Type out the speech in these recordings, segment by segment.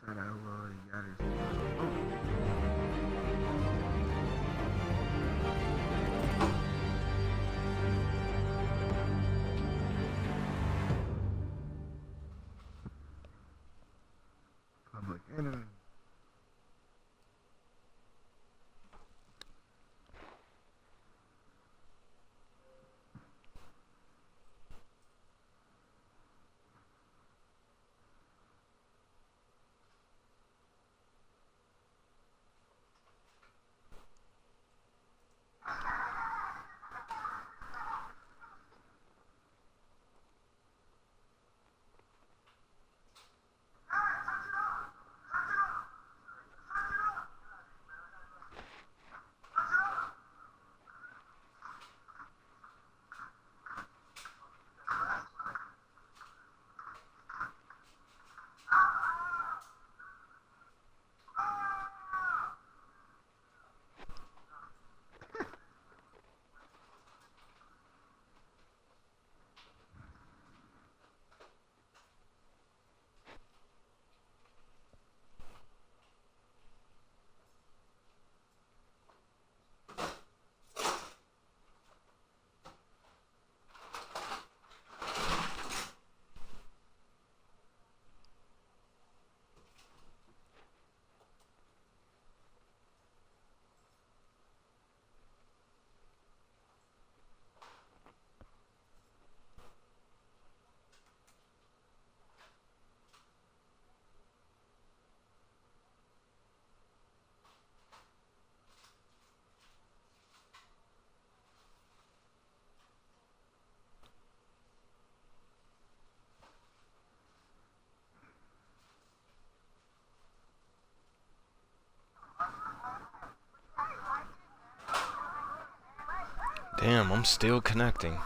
said I already got it. Oh. Public enemy. Damn, I'm still connecting.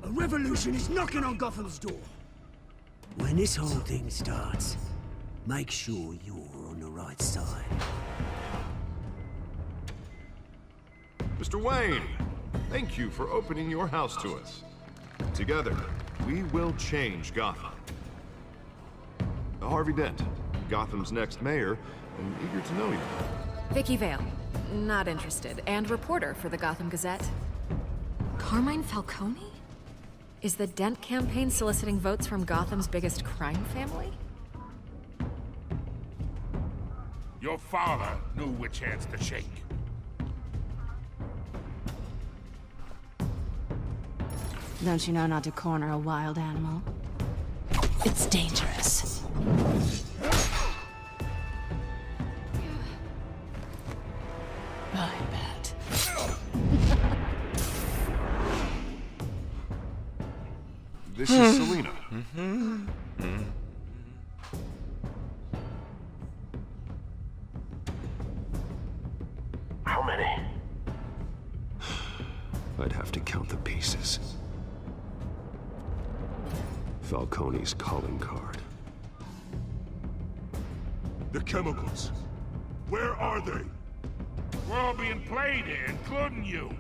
A revolution is knocking on Gotham's door. When this whole thing starts, make sure you're on the right side. Mr. Wayne, thank you for opening your house to us. Together, we will change Gotham. Harvey Dent, Gotham's next mayor, and eager to know you. Vicky Vale, not interested, and reporter for the Gotham Gazette. Carmine Falcone? Is the Dent campaign soliciting votes from Gotham's biggest crime family? Your father knew which hands to shake. Don't you know not to corner a wild animal? It's dangerous. I bet. This is Selina. How many? I'd have to count the pieces. Falcone's calling card. The chemicals. Where are they? We're all being played here, including you.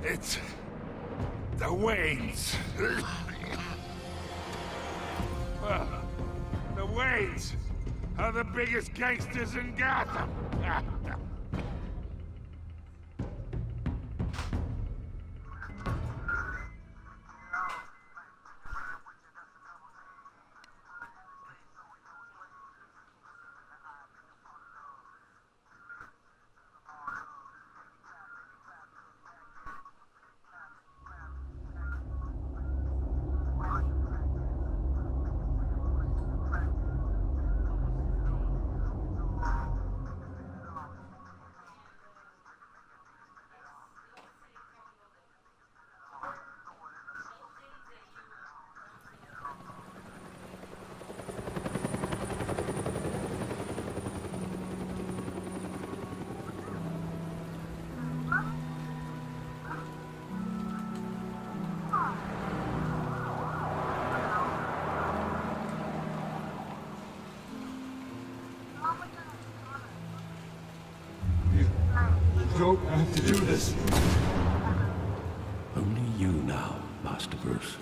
It's the Waynes. The Waynes are the biggest gangsters in Gotham. Don't have to do this. Only you now, Master Bruce.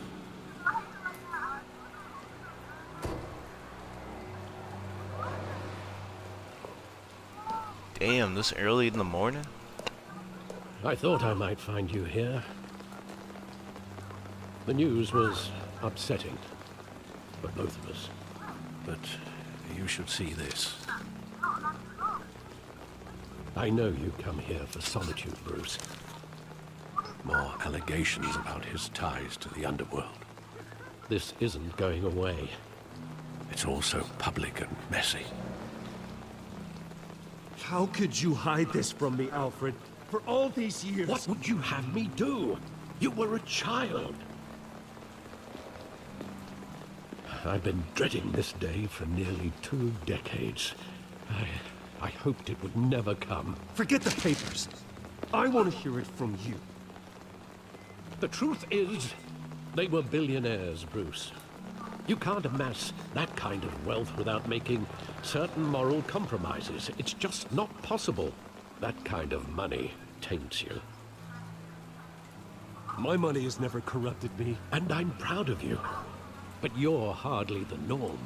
Damn, this early in the morning? I thought I might find you here. The news was upsetting for both of us. But you should see this. I know you come here for solitude, Bruce. More allegations about his ties to the underworld. This isn't going away. It's all so public and messy. How could you hide this from me, Alfred? For all these years... What would you have me do? You were a child. I've been dreading this day for nearly 2 decades. I hoped it would never come. Forget the papers. I want to hear it from you. The truth is, they were billionaires, Bruce. You can't amass that kind of wealth without making certain moral compromises. It's just not possible. That kind of money taints you. My money has never corrupted me. And I'm proud of you. But you're hardly the norm.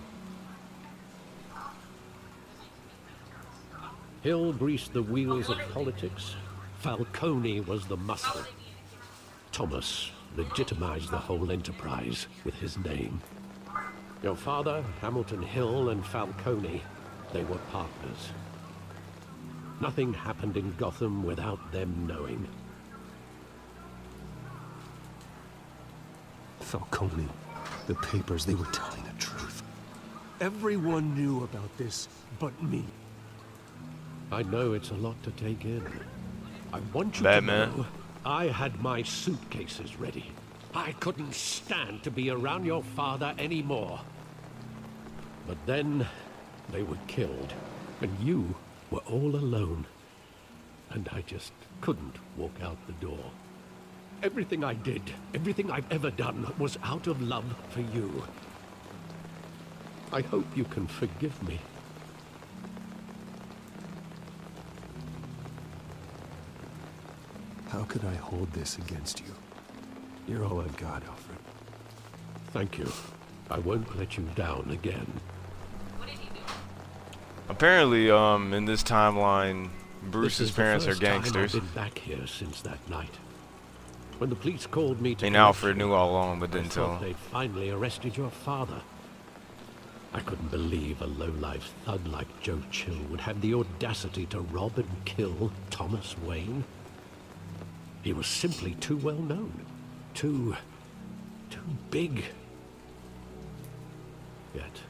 Hill greased the wheels of politics. Falcone was the muscle. Thomas legitimized the whole enterprise with his name. Your father, Hamilton Hill, and Falcone, they were partners. Nothing happened in Gotham without them knowing. Falcone, the papers, they were telling the truth. Everyone knew about this but me. I know it's a lot to take in. I want you Batman. to know I had my suitcases ready. I couldn't stand to be around your father anymore. But then they were killed, and you were all alone. And I just couldn't walk out the door. Everything I did, everything I've ever done, was out of love for you. I hope you can forgive me. How could I hold this against you? You're all I've got, Alfred. Thank you. I won't let you down again. Apparently, in this timeline, Bruce's parents are This is the first gangsters. time I've been back here since that night. When the police called me to... And Alfred knew all along, but didn't I tell thought him. they'd finally arrested your father. I couldn't believe a low-life thug like Joe Chill would have the audacity to rob and kill Thomas Wayne. He was simply too well known. Too big. Yet,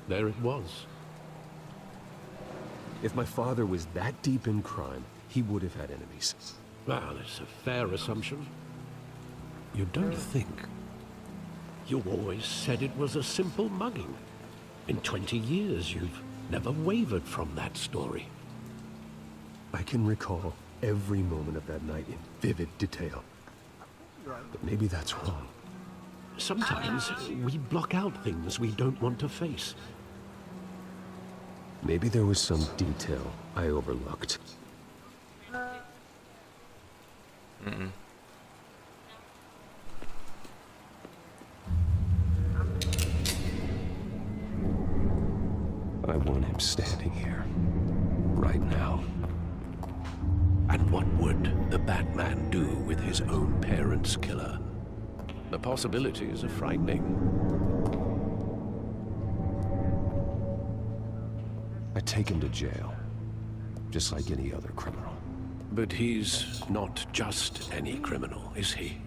there it was. If my father was that deep in crime, he would have had enemies. Well, it's a fair assumption. You don't think? You always said it was a simple mugging. In 20 years, you've never wavered from that story. I can recall every moment of that night in vivid detail. But maybe that's wrong. Sometimes we block out things we don't want to face. Maybe there was some detail I overlooked. I want him standing here, right now. And what would the Batman do with his own parents' killer? The possibilities are frightening. I take him to jail, just like any other criminal. But he's not just any criminal, is he?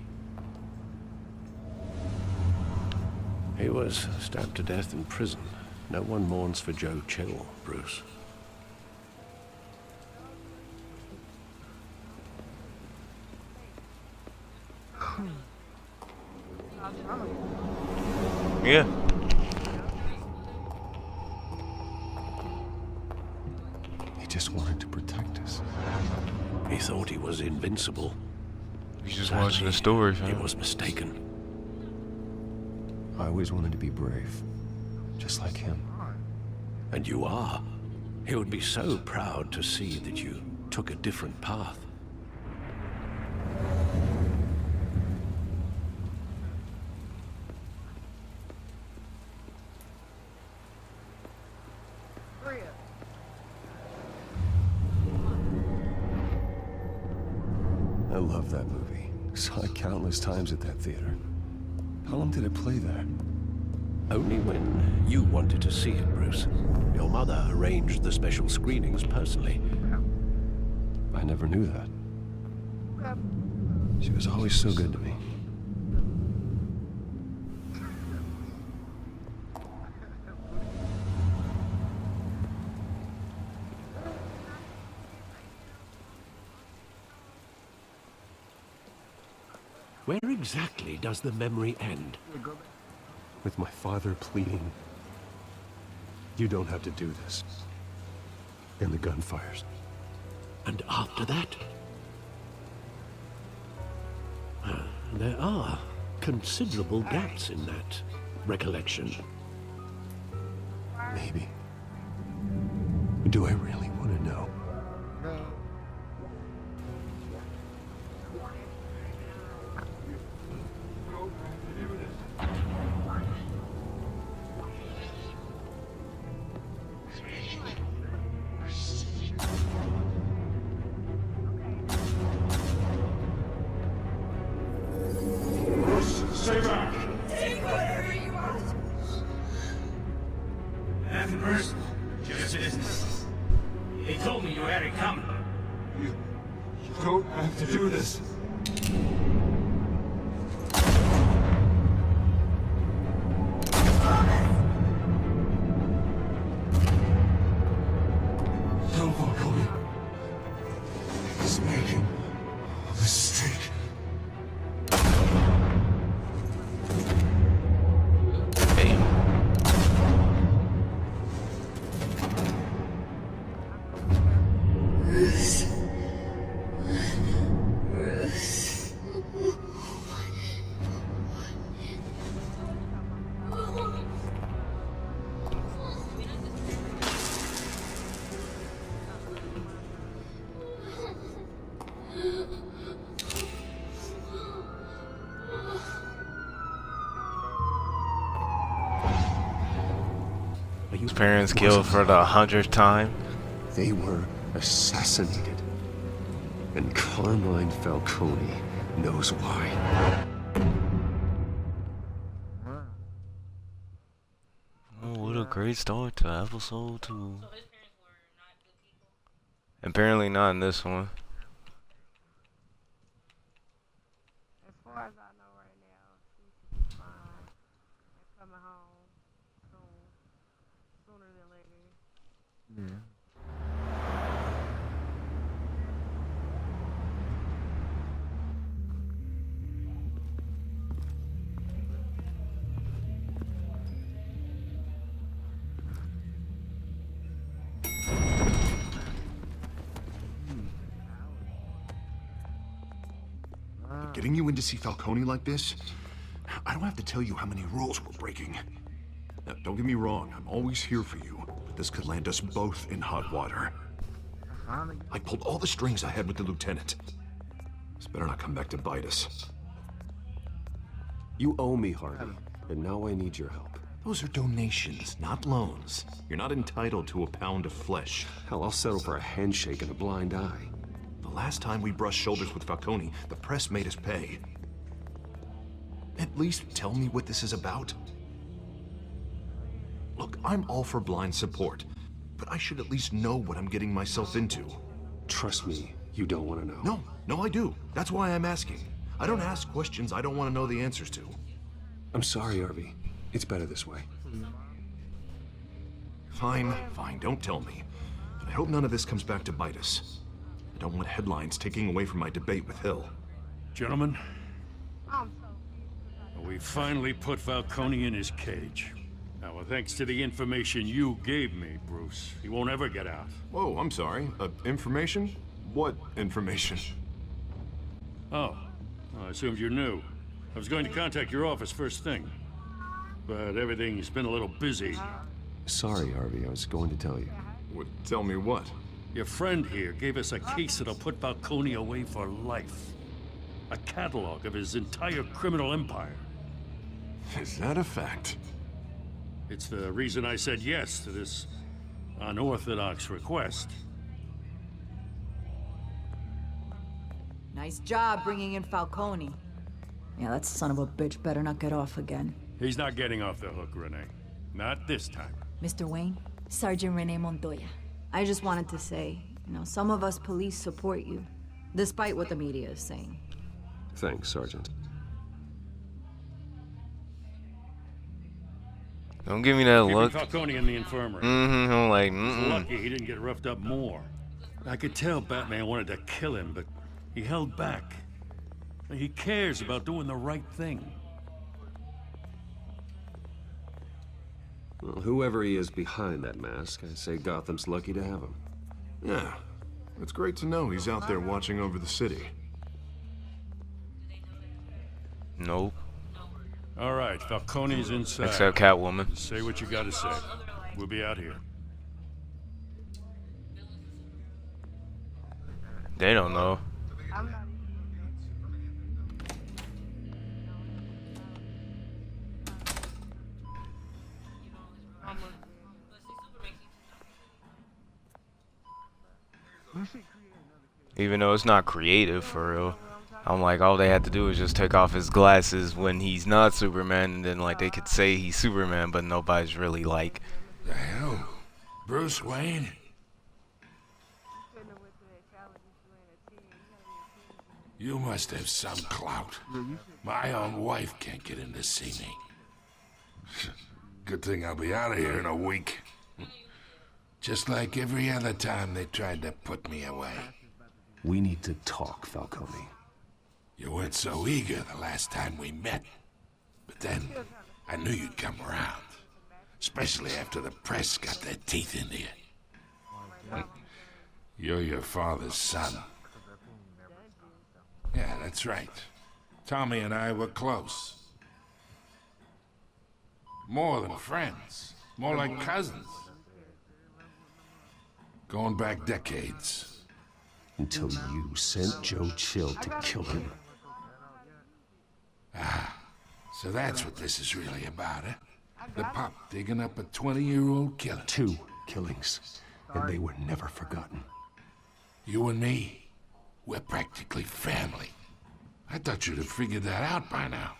He was stabbed to death in prison. No one mourns for Joe Chill, Bruce. Yeah. He just wanted to protect us. He thought he was invincible. He's just Sadly, watching the story, he fam. was mistaken. I always wanted to be brave, just like him. And you are. He would be so proud to see that you took a different path. I love that movie. Saw it countless times at that theater. How long did it play there? Only when you wanted to see it, Bruce. Your mother arranged the special screenings personally. I never knew that. She was always so good to me. Where exactly does the memory end? With my father pleading, "You don't have to do this." And the gunfires. And after that? There are considerable gaps in that recollection. Maybe. Do I really want to know? Stay back! Take whatever you want! Nothing personal, just business. He told me you had it coming. You don't have to do this. Don't walk away. He's making a mistake. His parents killed for the 100th time. They were assassinated. And Carmine Falcone knows why. Oh, what a great start to episode 2. Apparently not in this one. As far as I know right now, she's fine. They're coming home soon. Sooner than later. Yeah. Getting you in to see Falcone like this? I don't have to tell you how many rules we're breaking. Now, don't get me wrong, I'm always here for you, but this could land us both in hot water. I pulled all the strings I had with the lieutenant. This better not come back to bite us. You owe me, Harvey, and now I need your help. Those are donations, not loans. You're not entitled to a pound of flesh. Hell, I'll settle for a handshake and a blind eye. The last time we brushed shoulders with Falcone, the press made us pay. At least tell me what this is about. Look, I'm all for blind support, but I should at least know what I'm getting myself into. Trust me, you don't want to know. No, I do. That's why I'm asking. I don't ask questions I don't want to know the answers to. I'm sorry, Harvey. It's better this way. Fine, don't tell me. But I hope none of this comes back to bite us. I don't want headlines taking away from my debate with Hill. Gentlemen, I'm so we finally put Falcone in his cage. Now, thanks to the information you gave me, Bruce, he won't ever get out. Whoa, I'm sorry. Information? What information? Oh, I assumed you knew. I was going to contact your office first thing, but everything's been a little busy. Sorry, Harvey. I was going to tell you. Would tell me what? Your friend here gave us a case that'll put Falcone away for life. A catalog of his entire criminal empire. Is that a fact? It's the reason I said yes to this unorthodox request. Nice job bringing in Falcone. Yeah, that son of a bitch better not get off again. He's not getting off the hook, Renee. Not this time. Mr. Wayne, Sergeant Renee Montoya. I just wanted to say, some of us police support you, despite what the media is saying. Thanks, Sergeant. Don't give me that look. Keeping Falcone in the infirmary. I'm like, Lucky he didn't get roughed up more. I could tell Batman wanted to kill him, but he held back. He cares about doing the right thing. Well, whoever he is behind that mask, I say Gotham's lucky to have him. Yeah, it's great to know he's out there watching over the city. Nope. All right, Falcone's inside. Except Catwoman. Say what you gotta say. We'll be out here. They don't know. I'm not Even though it's not creative for real. I'm like, all they had to do is just take off his glasses when he's not Superman, and then like they could say he's Superman, but nobody's really like. The hell? Bruce Wayne? You must have some clout. My own wife can't get in to see me. Good thing I'll be out of here in a week. Just like every other time they tried to put me away. We need to talk, Falcone. You weren't so eager the last time we met. But then, I knew you'd come around. Especially after the press got their teeth into you. You're your father's son. Yeah, that's right. Tommy and I were close. More than friends. More like cousins. Going back decades. Until you sent Joe Chill to kill him. Ah, so that's what this is really about, eh? The pup digging up a 20-year-old killer. 2 killings, and they were never forgotten. You and me, we're practically family. I thought you'd have figured that out by now.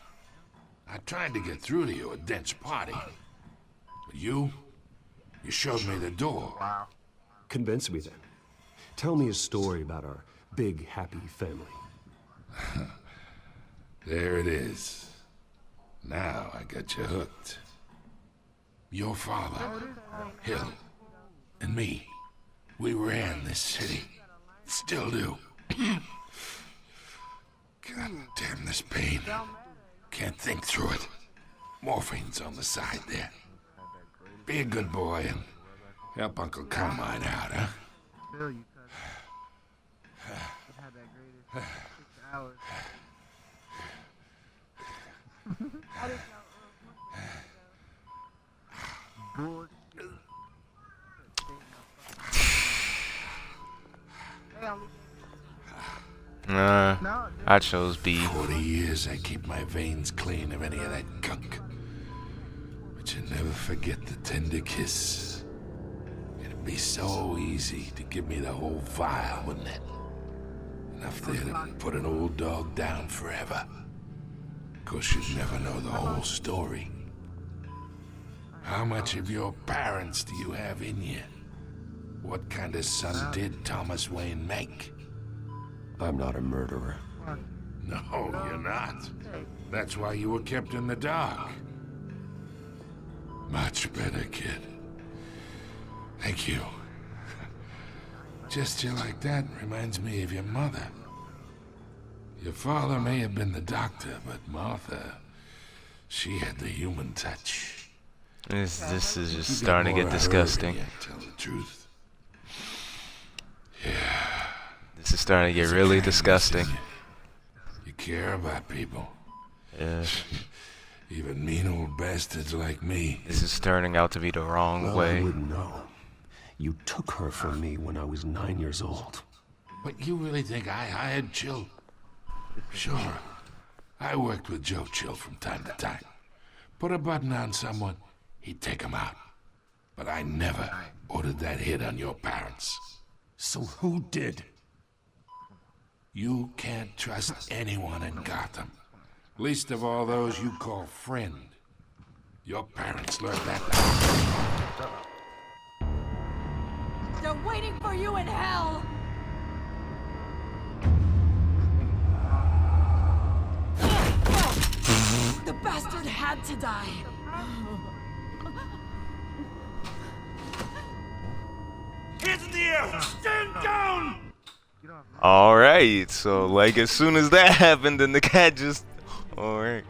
I tried to get through to you at Dent's party. But you showed me the door. Convince me then. Tell me a story about our big, happy family. There it is. Now I got you hooked. Your father, Hill, and me, we ran this city. Still do. God damn this pain. Can't think through it. Morphine's on the side there. Be a good boy and help Uncle Carmine out, huh? Still, you cut. It had that greatest 6 hours. I didn't know. Bullshit. They only Nah, I chose B. 40 years I keep my veins clean of any of that gunk. But you never forget the tender kiss. It'd be so easy to give me the whole file, wouldn't it? Enough there to put an old dog down forever. Of course, you'd never know the whole story. How much of your parents do you have in you? What kind of son did Thomas Wayne make? I'm not a murderer. No, you're not. That's why you were kept in the dark. Much better, kid. Thank you. Gesture like that reminds me of your mother. Your father may have been the doctor, but Martha, she had the human touch. This is just starting to get disgusting. Tell the truth. This is starting to get really disgusting. You care about people. Yeah. Even mean old bastards like me. This is turning out to be the wrong way. I wouldn't know. You took her from me when I was 9 years old. But you really think I hired Chill? Sure. I worked with Joe Chill from time to time. Put a button on someone, he'd take him out. But I never ordered that hit on your parents. So who did? You can't trust anyone in Gotham. Least of all those you call friend. Your parents learned that. They're waiting for you in hell! The bastard had to die. Hands in the air! Stand down! Alright, so like as soon as that happened, then the cat just... Alright.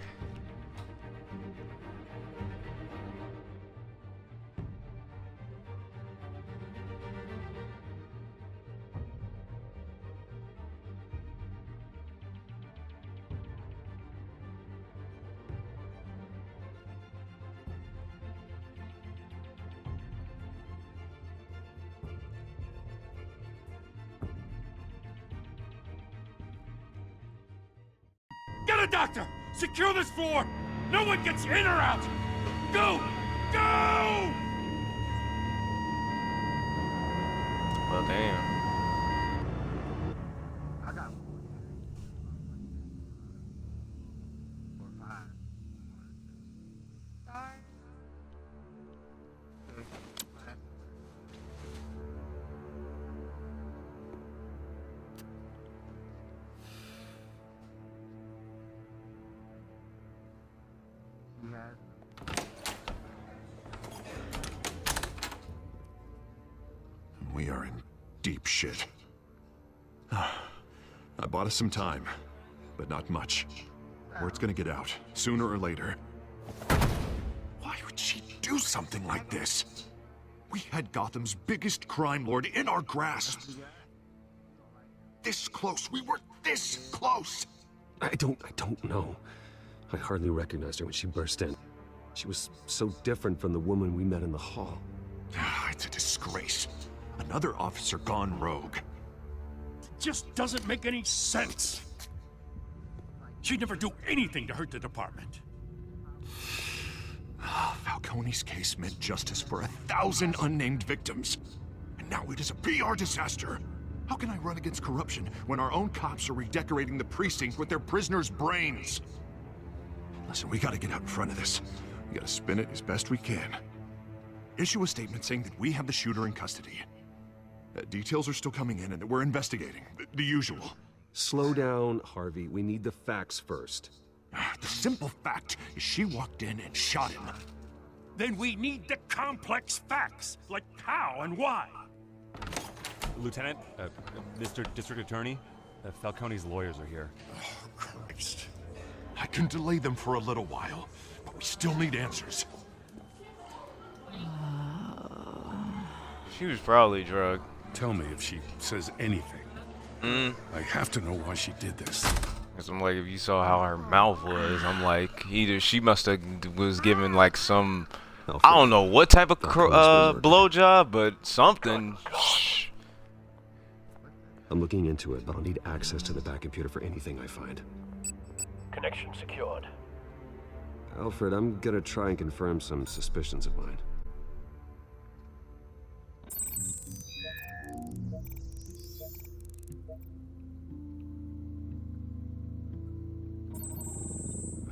Get a doctor! Secure this floor! No one gets in or out! Go! Go! Well, damn. I got 4 or 5. Sorry. He has. We are in deep shit. I bought us some time, but not much. Word's gonna get out, sooner or later. Why would she do something like this? We had Gotham's biggest crime lord in our grasp. This close, we were this close! I don't know. I hardly recognized her when she burst in. She was so different from the woman we met in the hall. It's a disgrace. Another officer gone rogue. Just doesn't make any sense. She'd never do anything to hurt the department. Falcone's case meant justice for 1,000 unnamed victims. And now it is a PR disaster. How can I run against corruption when our own cops are redecorating the precinct with their prisoners' brains? Listen, we gotta get out in front of this. We gotta spin it as best we can. Issue a statement saying that we have the shooter in custody. Details are still coming in and that we're investigating. The usual. Slow down, Harvey. We need the facts first. The simple fact is she walked in and shot him. Then we need the complex facts, like how and why. Lieutenant, Mr. District Attorney, Falcone's lawyers are here. Oh, Christ. I can delay them for a little while, but we still need answers. She was probably drugged. Tell me if she says anything. I have to know why she did this. 'Cause I'm like, if you saw how her mouth was, I'm like, either she must have was given like some, I don't know what type of blowjob, but something. I'm looking into it, but I'll need access to the back computer for anything I find. Connection secured. Alfred, I'm gonna try and confirm some suspicions of mine.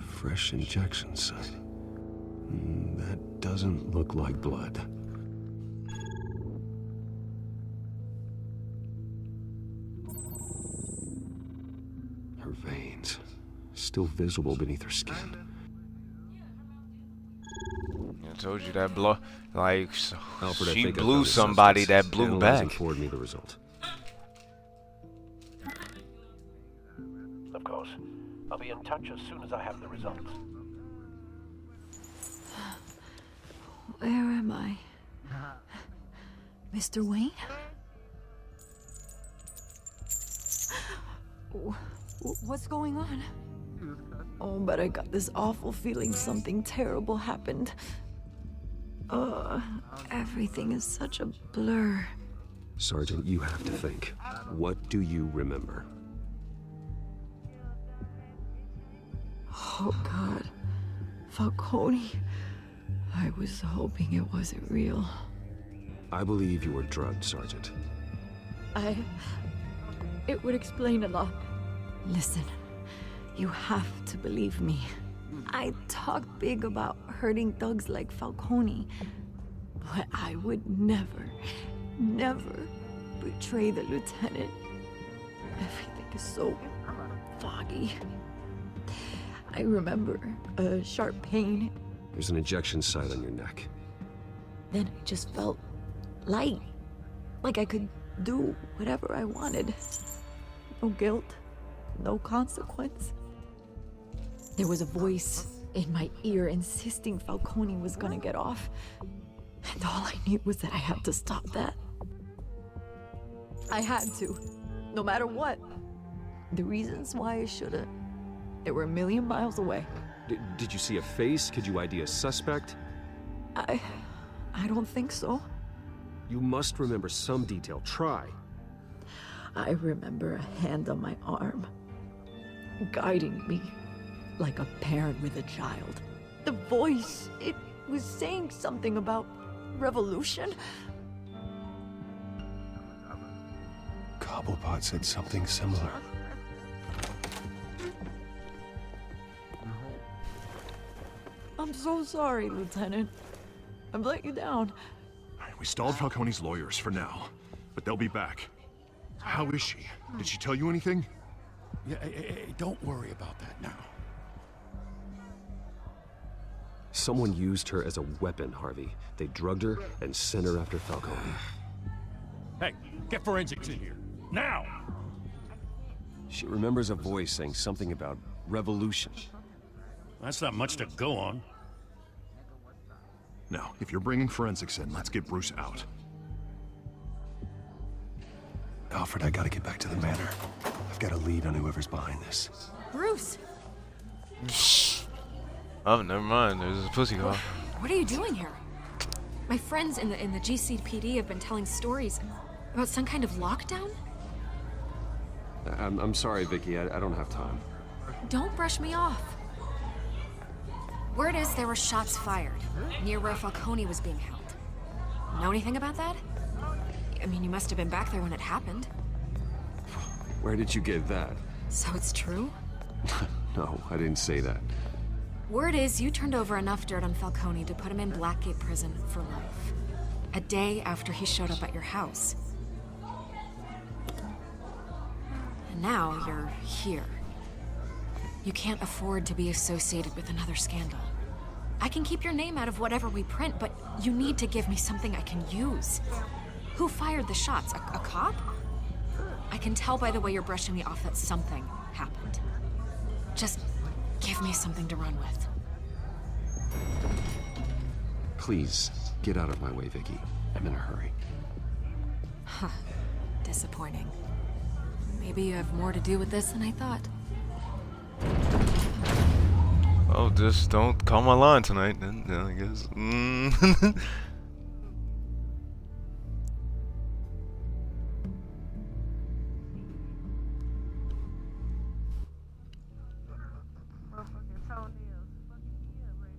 Fresh injection site. That doesn't look like blood. Her veins, still visible beneath her skin. I told you that blow, like, Alfred, she blew somebody that blew back. Forward me the result. Of course. I'll be in touch as soon as I have the results. Where am I? Mr. Wayne? What's going on? Oh, but I got this awful feeling something terrible happened. Everything is such a blur. Sergeant, you have to think. What do you remember? Oh, God. Falcone. I was hoping it wasn't real. I believe you were drugged, Sergeant. It would explain a lot. Listen, you have to believe me. I talk big about hurting thugs like Falcone, but I would never, never betray the lieutenant. Everything is so foggy. I remember a sharp pain. There's an injection site on your neck. Then I just felt light, like I could do whatever I wanted. No guilt, no consequence. There was a voice in my ear insisting Falcone was gonna get off. And all I knew was that I had to stop that. I had to, no matter what. The reasons why I shouldn't, they were a million miles away. Did you see a face? Could you ID a suspect? I don't think so. You must remember some detail. Try. I remember a hand on my arm, guiding me like a parent with a child. The voice, it was saying something about revolution. Cobblepot said something similar. I'm so sorry, Lieutenant. I've let you down. We stalled Falcone's lawyers for now, but they'll be back. How is she? Did she tell you anything? Yeah, don't worry about that now. Someone used her as a weapon, Harvey. They drugged her and sent her after Falcone. Hey, get forensics in here. Now! She remembers a voice saying something about revolution. That's not much to go on. Now, if you're bringing forensics in, let's get Bruce out. Alfred, I gotta get back to the manor. I've got a lead on whoever's behind this. Bruce! Oh, never mind. There's a pussy call. What are you doing here? My friends in the GCPD have been telling stories about some kind of lockdown? I'm sorry, Vicky. I don't have time. Don't brush me off. Word is there were shots fired near where Falcone was being held. Know anything about that? I mean, you must have been back there when it happened. Where did you get that? So it's true? No, I didn't say that. Word is you turned over enough dirt on Falcone to put him in Blackgate Prison for life. A day after he showed up at your house. And now you're here. You can't afford to be associated with another scandal. I can keep your name out of whatever we print, but you need to give me something I can use. Who fired the shots? A cop? I can tell by the way you're brushing me off that something happened. Just give me something to run with. Please, get out of my way, Vicky. I'm in a hurry. Huh. Disappointing. Maybe you have more to do with this than I thought. Oh, just don't call my line tonight, then, I guess. Motherfucking toenails. Fucking me up right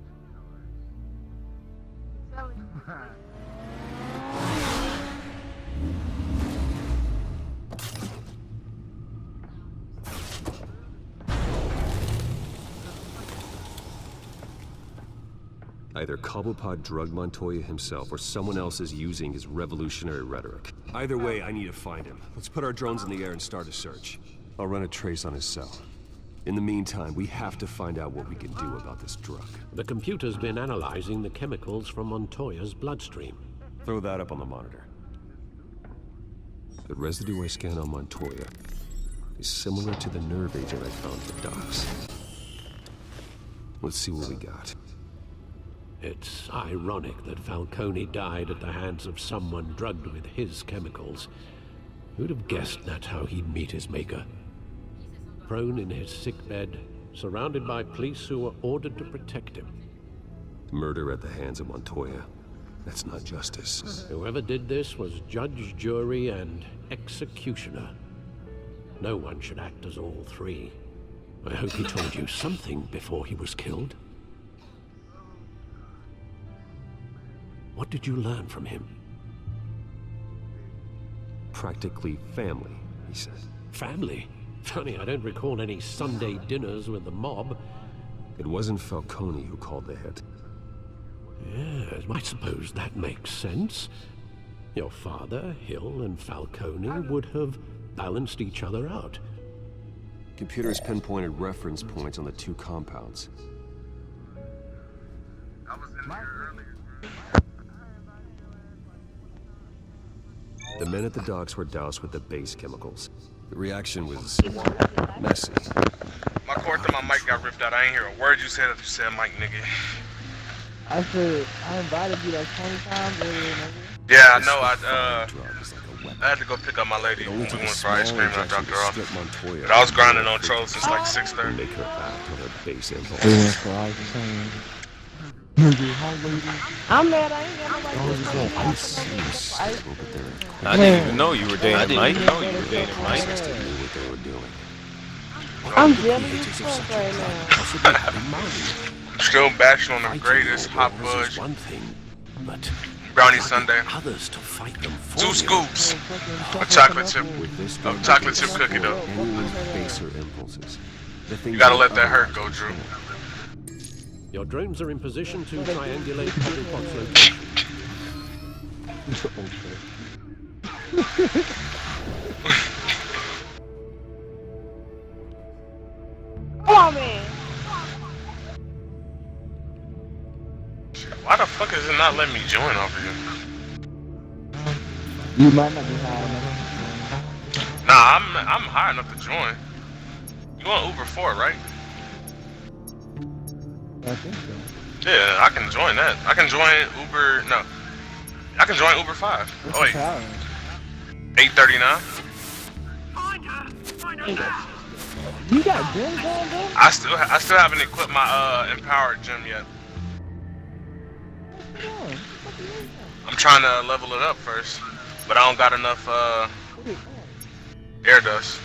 now. I'm telling you. Either Cobblepot drugged Montoya himself, or someone else is using his revolutionary rhetoric. Either way, I need to find him. Let's put our drones in the air and start a search. I'll run a trace on his cell. In the meantime, we have to find out what we can do about this drug. The computer's been analyzing the chemicals from Montoya's bloodstream. Throw that up on the monitor. The residue I scanned on Montoya is similar to the nerve agent I found for Docs. Let's see what we got. It's ironic that Falcone died at the hands of someone drugged with his chemicals. Who'd have guessed that's how he'd meet his maker? Prone in his sickbed, surrounded by police who were ordered to protect him. Murder at the hands of Montoya. That's not justice. Whoever did this was judge, jury, and executioner. No one should act as all three. I hope he told you something before he was killed. What did you learn from him? Practically family, he said. Family? Funny, I don't recall any Sunday dinners with the mob. It wasn't Falcone who called the hit. Yes, I suppose that makes sense. Your father, Hill, and Falcone would have balanced each other out. Computers pinpointed reference points on the two compounds. I was in there earlier. The men at the docks were doused with the base chemicals. The reaction was messy. My cord to my mic got ripped out. I ain't hear a word you said. You said, Mike, nigga. I said, I invited you like 20 times earlier, nigga. Yeah, I know. I had to go pick up my lady. We went for ice cream and I dropped her off. But I was grinding on trolls since like 6:30. Make her act on her base impulse. We went for ice cream. I'm mad. I ain't got nobody. I didn't even know you were dating Mike. I'm jealous as fuck right now. Still bashing on the greatest hot fudge brownie sundae. 2 scoops of chocolate chip cookie dough. You gotta let that hurt go, Drew. Your drones are in position to triangulate Cobblepot's location. Come on, man. Why the fuck is it not letting me join over here? You might not be high enough. Nah, I'm high enough to join. You want Uber 4, right? I think so. Yeah, I can join that. I can join Uber. No, I can join Uber 5. Oh wait, 839. You got gym going there? I still haven't equipped my empowered gym yet. I'm trying to level it up first, but I don't got enough air dust.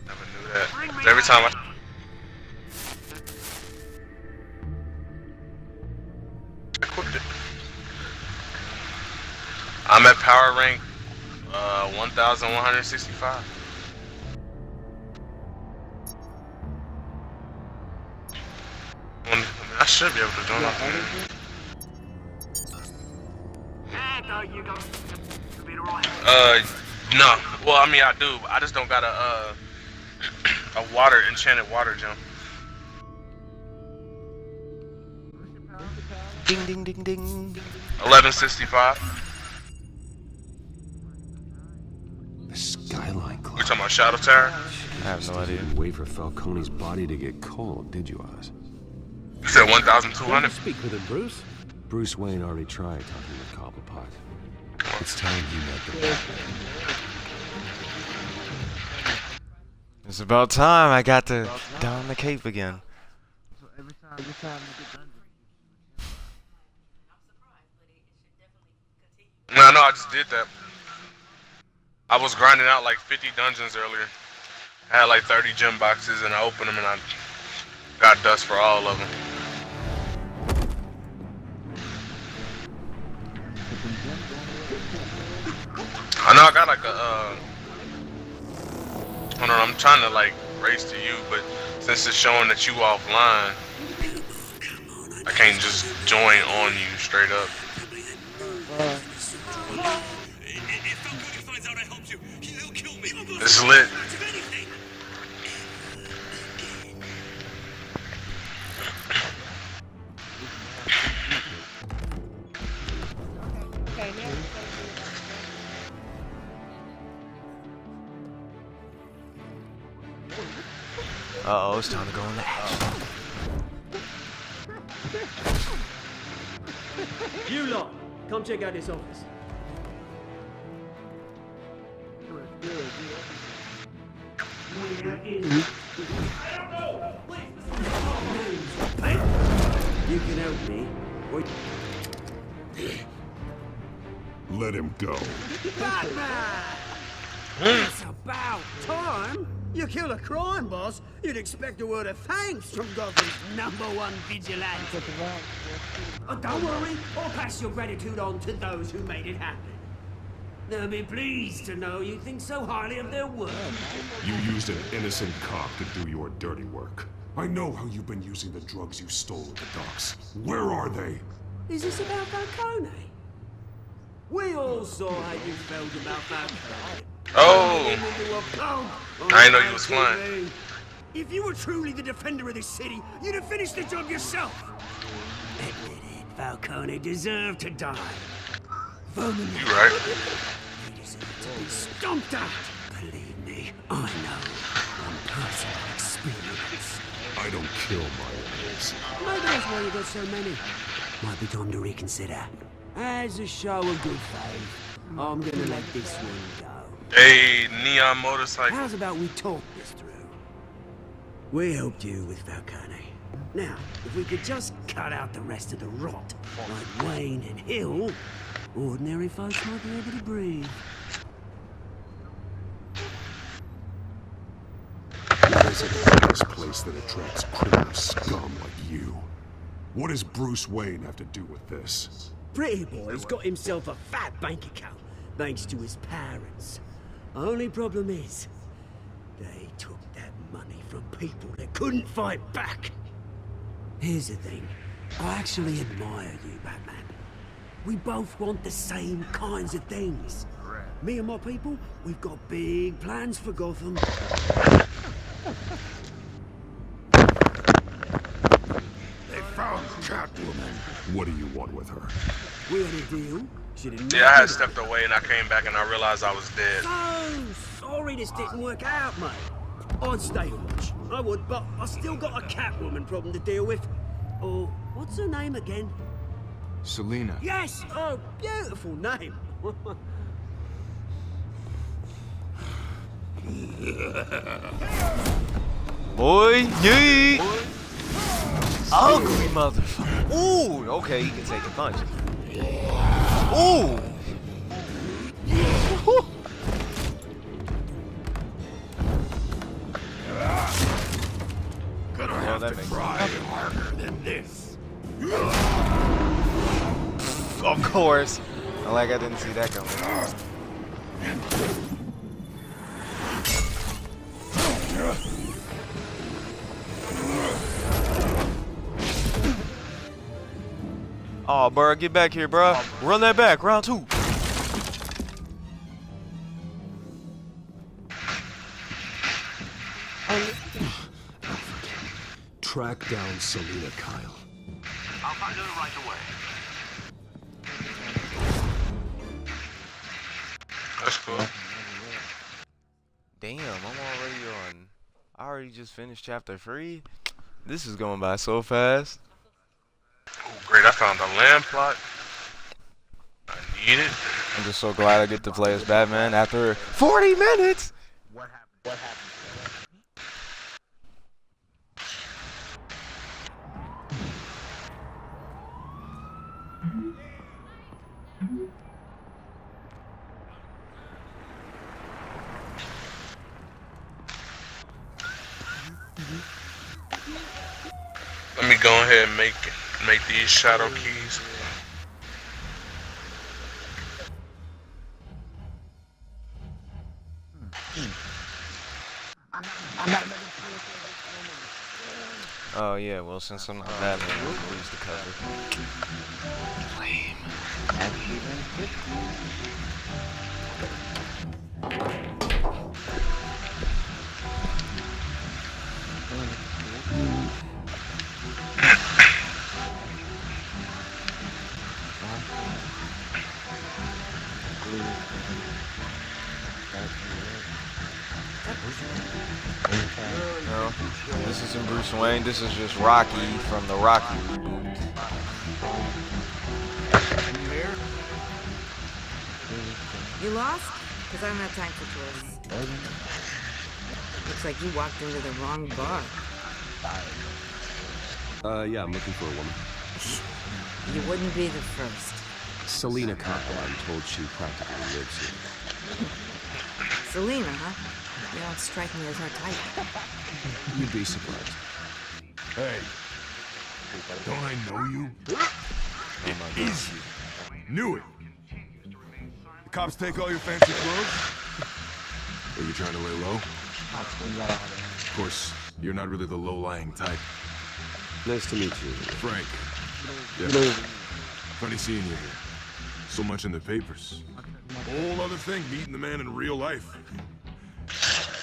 Never knew that. Every time I equipped it. I'm at power rank 1165. I should be able to join up here. No. Well, I mean, I do. I just don't got a enchanted water gem. Ding ding ding ding. 1165. The skyline club. You talking about Shadow Tower? I have no idea. Didn't wait for Falcone's body to get cold, did you, Oz? You said 1,200? Speak with him, Bruce. Bruce Wayne already tried talking with Cobblepot. It's time he met the Batman. It's about time I got to don the cape again. So every time you get done. No, I just did that. I was grinding out like 50 dungeons earlier. I had like 30 gem boxes and I opened them and I got dust for all of them. I know I got like a, hold on, I'm trying to like race to you, but since it's showing that you offline, I can't just join on you straight up. It's lit. Uh-oh, it's time to go into action. You lot, come check out this office. You can help me. Let him go. Batman! It's about time. You kill a crime boss, you'd expect a word of thanks from Gotham's #1 vigilante. Oh, don't worry, I'll pass your gratitude on to those who made it happen. They'll be pleased to know you think so highly of their work. You used an innocent cop to do your dirty work. I know how you've been using the drugs you stole at the docks. Where are they? Is this about Falcone? We all saw how you felt about Falcone. Oh! I didn't know you was flying. If you were truly the defender of this city, you'd have finished the job yourself. Admit it, Falcone deserved to die. Vermin, you right. He deserved to be stomped out. Believe me, I know from personal experience. I don't kill my enemies. Maybe that's why you got so many. Might be time to reconsider. As a show of good faith, I'm gonna let this one go. Hey, neon motorcycle. How's about we talk this through? We helped you with Falcone. Now, if we could just cut out the rest of the rot, like Wayne and Hill, ordinary folks might be able to breathe. There's a this place that attracts criminal scum like you. What does Bruce Wayne have to do with this? Pretty Boy's got himself a fat bank account, thanks to his parents. Only problem is, they took that money from people that couldn't fight back. Here's the thing, I actually admire you, Batman. We both want the same kinds of things. Me and my people, we've got big plans for Gotham. They found Catwoman. What do you want with her? We had a deal. Yeah, I had stepped away and I came back and I realized I was dead. So sorry this didn't work out, mate. I'd stay to watch. I would, but I still got a Catwoman problem to deal with. Oh, what's her name again? Selina. Yes! Oh, beautiful name. Boy, yeet! Ugly motherfucker. Ooh, okay, he can take a punch. Ooh! Woo. Gonna have to try harder than this. Of course. Like I didn't see that coming. Oh, bro, get back here, bro. Run that back. Round 2. Track down Selina Kyle. I'll find her right away. That's cool. Damn, I'm already on. I already just finished chapter 3. This is going by so fast. Oh, great. I found a land plot. I need it. I'm just so glad I get to play as Batman after 40 minutes. What happened? Let me go ahead and make these shadow keys. Oh yeah, well since I'm not Batman, I'll lose the cover. Lame. No, this isn't Bruce Wayne, this is just Rocky from the Rocky reboot. You lost? Because I don't have time for tourists. Looks like you walked into the wrong bar. Yeah, I'm looking for a woman. You wouldn't be the first. Selina Coppola, I'm told she practically lives here. Selina, huh? You don't strike me as her type. You'd be surprised. Hey, don't I know you? Oh my God. Easy. Knew it. The cops take all your fancy clothes? Are you trying to lay low? Of course, you're not really the low-lying type. Nice to meet you. Frank. Yeah. Funny seeing you here. So much in the papers. Whole other thing, meeting the man in real life.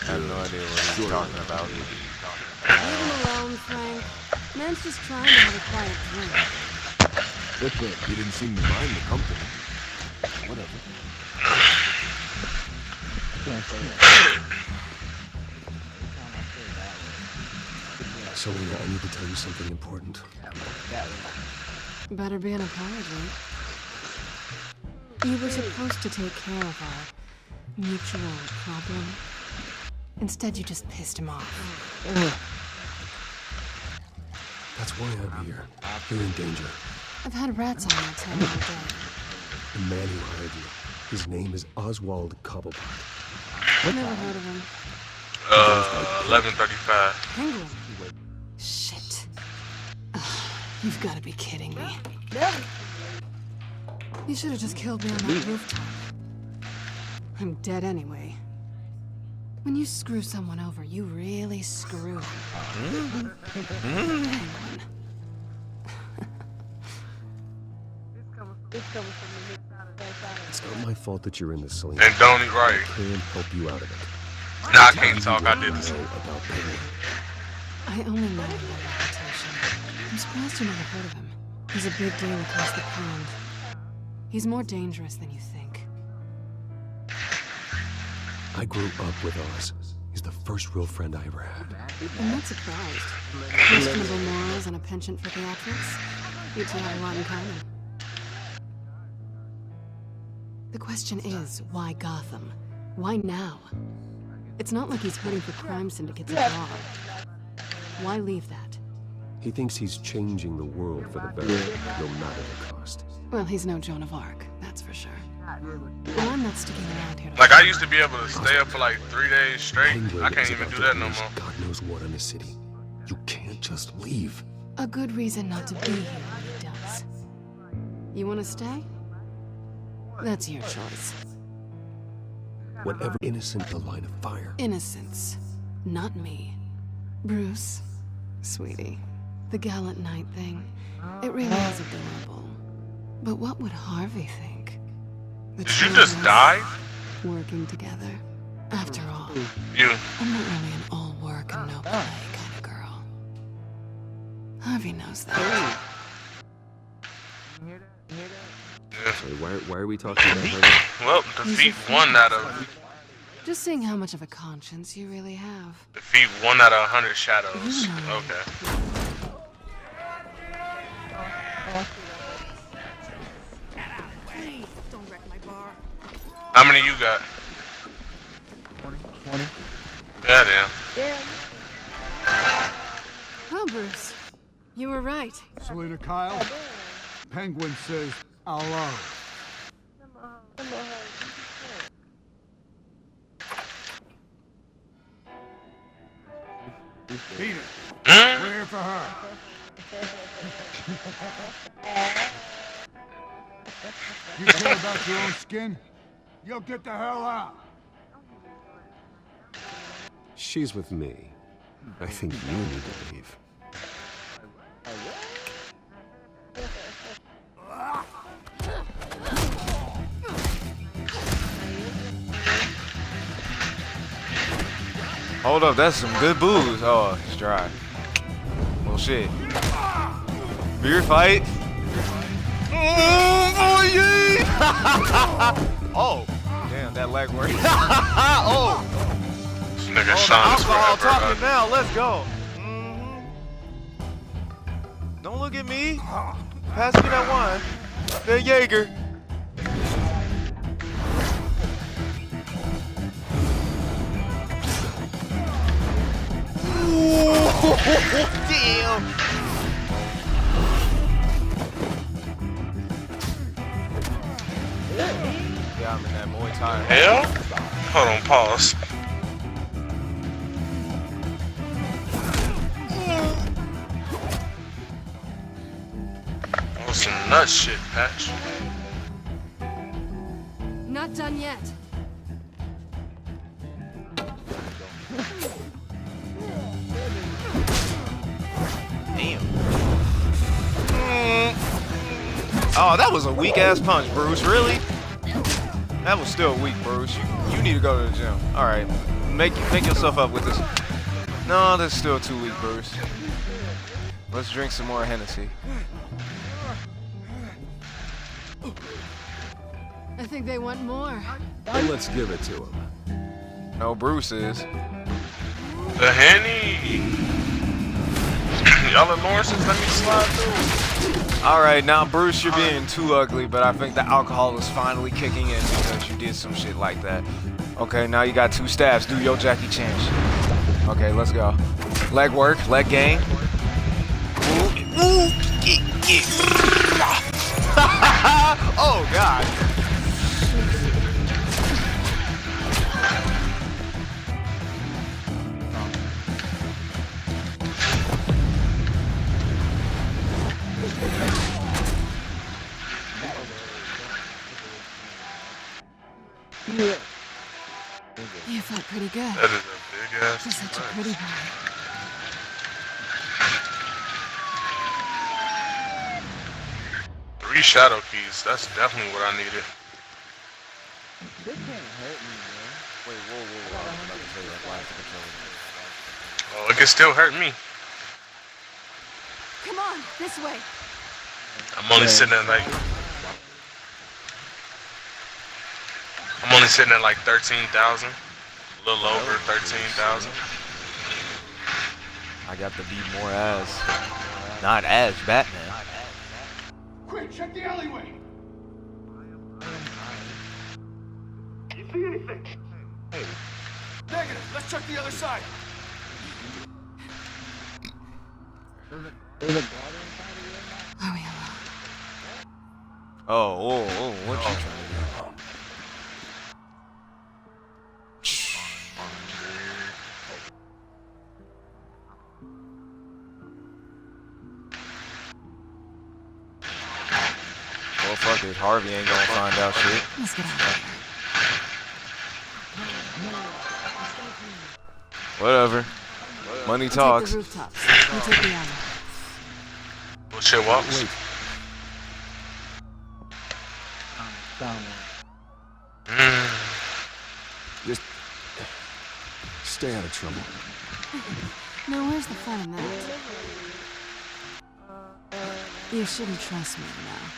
I have no idea what he's talking about. Leave him alone, Frank. Man's just trying to have a quiet drink. You didn't seem to mind the company. Whatever. Selina, I need to tell you something important. Better be an apology. You were supposed to take care of our mutual problem. Instead, you just pissed him off. That's why I'm here. You're in danger. I've had rats on my tail all day. The man who hired you. His name is Oswald Cobblepot. Never heard of him. 11:35. Penguin. Shit. Ugh, you've got to be kidding me. You should have just killed me on that rooftop. I'm dead anyway. When you screw someone over, you really screw them. Penguin. It's not my fault that you're in this, Selina. And don't eat right. I can help you out of it. Nah, I can't talk. I did this. About Penguin. I only know of your reputation. I'm surprised you never heard of him. He's a big deal across the pond. He's more dangerous than you think. I grew up with Oz. He's the first real friend I ever had. I'm not surprised. Questionable morals and a penchant for theatrics. You two have a lot in common. The question is, why Gotham? Why now? It's not like he's hunting for crime syndicates abroad. Why leave that? He thinks he's changing the world for the better, no matter the cost. Well, he's no Joan of Arc, that's for sure. Well, I'm not sticking around here to Like, I used to be able to stay up for like 3 days straight. Penguin I can't is even about do to that no unleash more. God knows what in the city. You can't just leave. A good reason not to be here when he does. You want to stay? That's your choice. Whatever innocent the line of fire. Innocence. Not me. Bruce, sweetie, the gallant knight thing, it really is adorable. But what would Harvey think? The Did you two just of us die? working together. After all, You. I'm not really an all work and no play kind of girl. Harvey knows that. Sorry, why are we talking about Harvey? Well, defeat one out of Just seeing how much of a conscience you really have. defeat 1 out of 100 shadows. Okay. How many you got? 20. Yeah, damn. Oh, Bruce. You were right. Selina Kyle, Penguin says hello. Peter, we're here for her. You care about your own skin? You'll get the hell out. She's with me. I think you need to leave. Hold up, that's some good booze. Oh, it's dry. Well, shit. Beer fight. Oh, yeah. Oh, damn, that leg work. Oh. Nigga, Oh, Sean is alcohol forever, talking now. Let's go. Don't look at me. Pass me that wine. That Jaeger. Damn. Yeah, I'm in that Muay Thai. Hell? Hold on, pause. Oh, some nut shit, Patch. Not done yet. Damn. Oh, that was a weak ass punch, Bruce. Really? That was still weak, Bruce. You need to go to the gym. All right, make yourself up with this. No, that's still too weak, Bruce. Let's drink some more Hennessy. I think they want more. Well, let's give it to him. No, Bruce is. The Henny. Y'all at Lawrence's, let me slide through. All right, now Bruce, you're being too ugly, but I think the alcohol is finally kicking in because you did some shit like that. Okay, now you got 2 stabs. Do your Jackie Chan shit. Okay, let's go. Leg work, leg gain. Oh God. You felt pretty good. That is a big ass. You're such a pretty boy. Three shadow keys. That's definitely what I needed. They can't hurt me, man. Wait, whoa. I'm about to say that. Why is the controller? Oh, it can still hurt me. Come on, this way. I'm only sitting at like. I'm only sitting at like 13,000. A little over 13,000. I got to beat more ass. Not as Batman. Quick, check the alleyway. You see anything? Hey. Negative. Let's check the other side. There's a guard inside of here? Are we alone? Oh, what you trying to do? Well, fuck it. Harvey ain't gonna find out shit. Let's get out of here. Whatever. Money talks. Take the rooftops. We'll take the alley. Bullshit walks. Wait. Just stay out of trouble. Now, where's the fun in that? You shouldn't trust me now.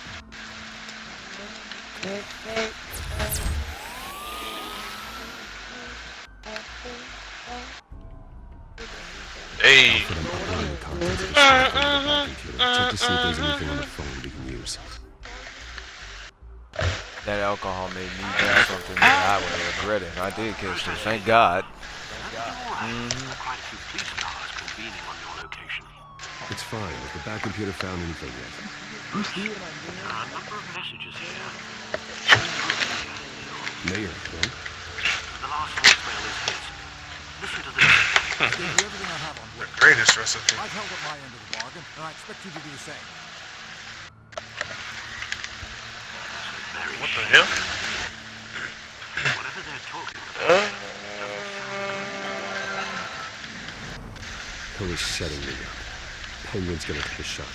Hey. Check to see if there's anything on the phone we can use. That alcohol made me grab something that I would have regretted. I did kiss her, thank God. It's fine. Has the back computer found anything yet? There are a number of messages here. Mayor, no? The last voicemail is his. Listen to this. The greatest recipe. I've held up my end of the bargain, and I expect you to do the same. What the hell? Whatever they're talking about. Hill is setting me up. Penguin's gonna take a shot.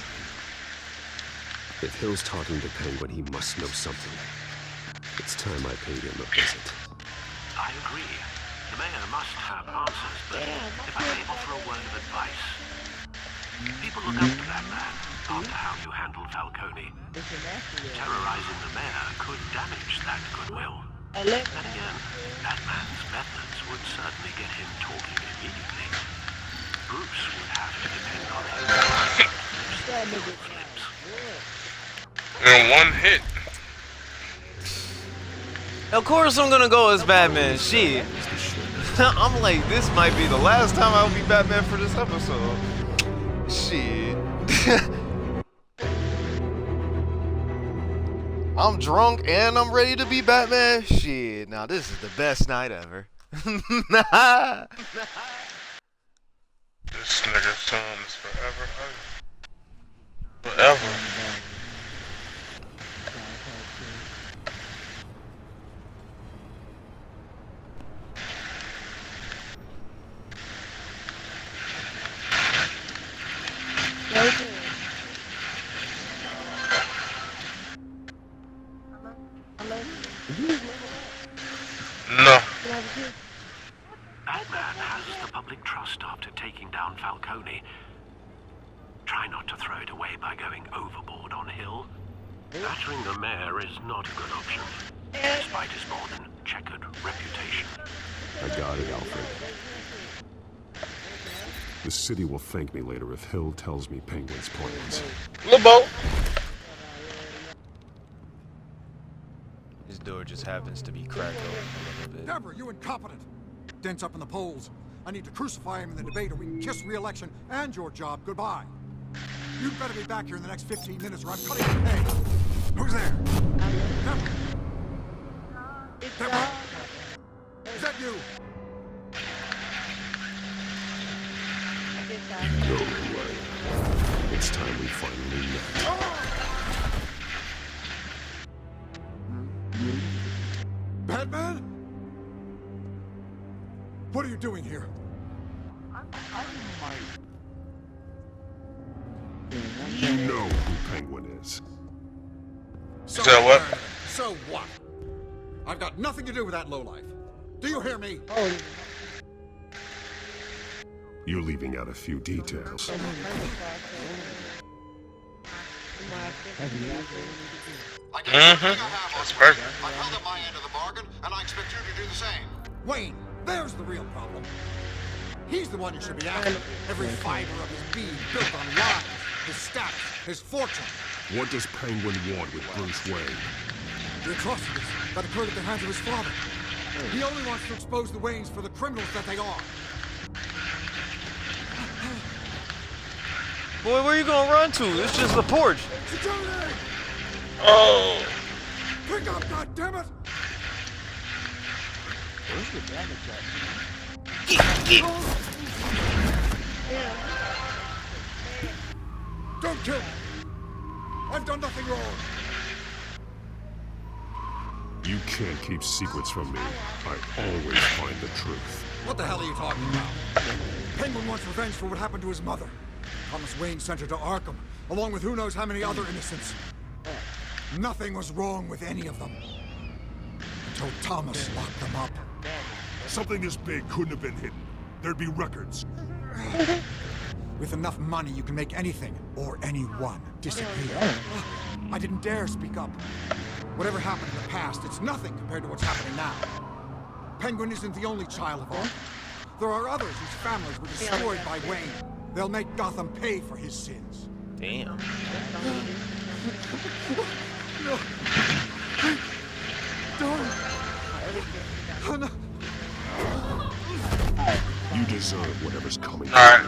If Hill's talking to Penguin, he must know something. It's time I paid him a visit. I agree. The mayor must have answers, but if I may offer a word of advice. People look up to that man after how you handled Falcone. Terrorizing the mayor could damage that goodwill. Then again, that man's methods would certainly get him talking immediately. Bruce would have to depend on his lips. In one hit. Of course I'm gonna go as Batman. Shit. I'm like, this might be the last time I'll be Batman for this episode. Shit. I'm drunk and I'm ready to be Batman. Shit. Now this is the best night ever. This nigga's time is forever. Forever. No. Batman has the public trust after taking down Falcone. Try not to throw it away by going overboard on Hill. Battering the mayor is not a good option, despite his more than checkered reputation. I got it, Alfred. The city will thank me later if Hill tells me Penguin's plans. Lebo. His door just happens to be cracked open a little bit. Deborah, you incompetent! Dent's up in the polls. I need to crucify him in the debate or we can kiss re-election and your job goodbye. You'd better be back here in the next 15 minutes or I'm cutting your pay. Who's there? Deborah? Deborah? Is that you? You know who I am. It's time we finally met. Batman? What are you doing here? You know who Penguin is. So what? So what? I've got nothing to do with that lowlife. Do you hear me? You're leaving out a few details. That's perfect. I've held up my end of the bargain, and I expect you to do the same. Wayne, there's the real problem. He's the one you should be after. Every fiber of his being built on lies, his stats, his fortune. What does Penguin want with Bruce Wayne? The atrocities that occurred at the hands of his father. He only wants to expose the Waynes for the criminals that they are. Boy, where you gonna run to? It's just the porch. Security! Oh. Pick up, goddammit! Where's the damage Don't kill me! I've done nothing wrong! You can't keep secrets from me. I always find the truth. What the hell are you talking about? Penguin wants revenge for what happened to his mother. Thomas Wayne sent her to Arkham, along with who knows how many other innocents. Nothing was wrong with any of them. Until Thomas locked them up. Something this big couldn't have been hidden. There'd be records. With enough money, you can make anything, or anyone, disappear. I didn't dare speak up. Whatever happened in the past, it's nothing compared to what's happening now. Penguin isn't the only child of Arkham. There are others whose families were destroyed by Wayne. They'll make Gotham pay for his sins. Damn. No. You deserve whatever's coming. Alright.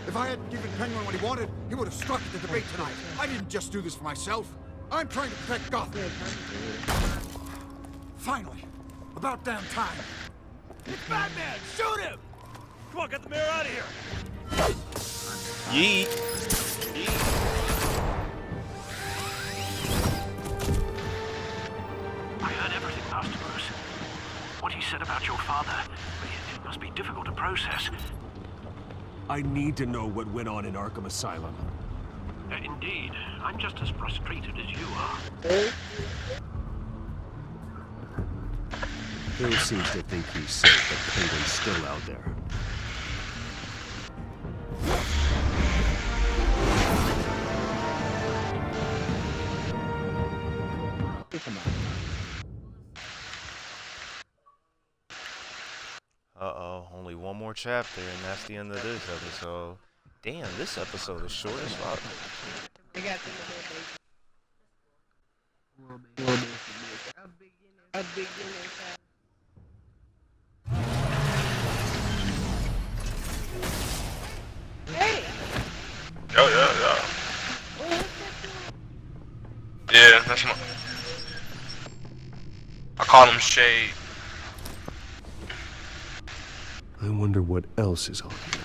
If I had given Penguin what he wanted, he would have struck at the debate tonight. I didn't just do this for myself. I'm trying to protect Gotham. Finally. About damn time. It's Batman! Shoot him! Come on, get the mayor out of here! Yeet. I heard everything, Master Bruce. What he said about your father, it must be difficult to process. I need to know what went on in Arkham Asylum. Indeed, I'm just as frustrated as you are. Hill seems to think he's safe, but Penguin's still out there. Uh-oh, only one more chapter, and that's the end of this episode. Damn, this episode is short as fuck. They got the a beginner. Hey! Yo. Yeah, that's my... I call him Shade. I wonder what else is on here.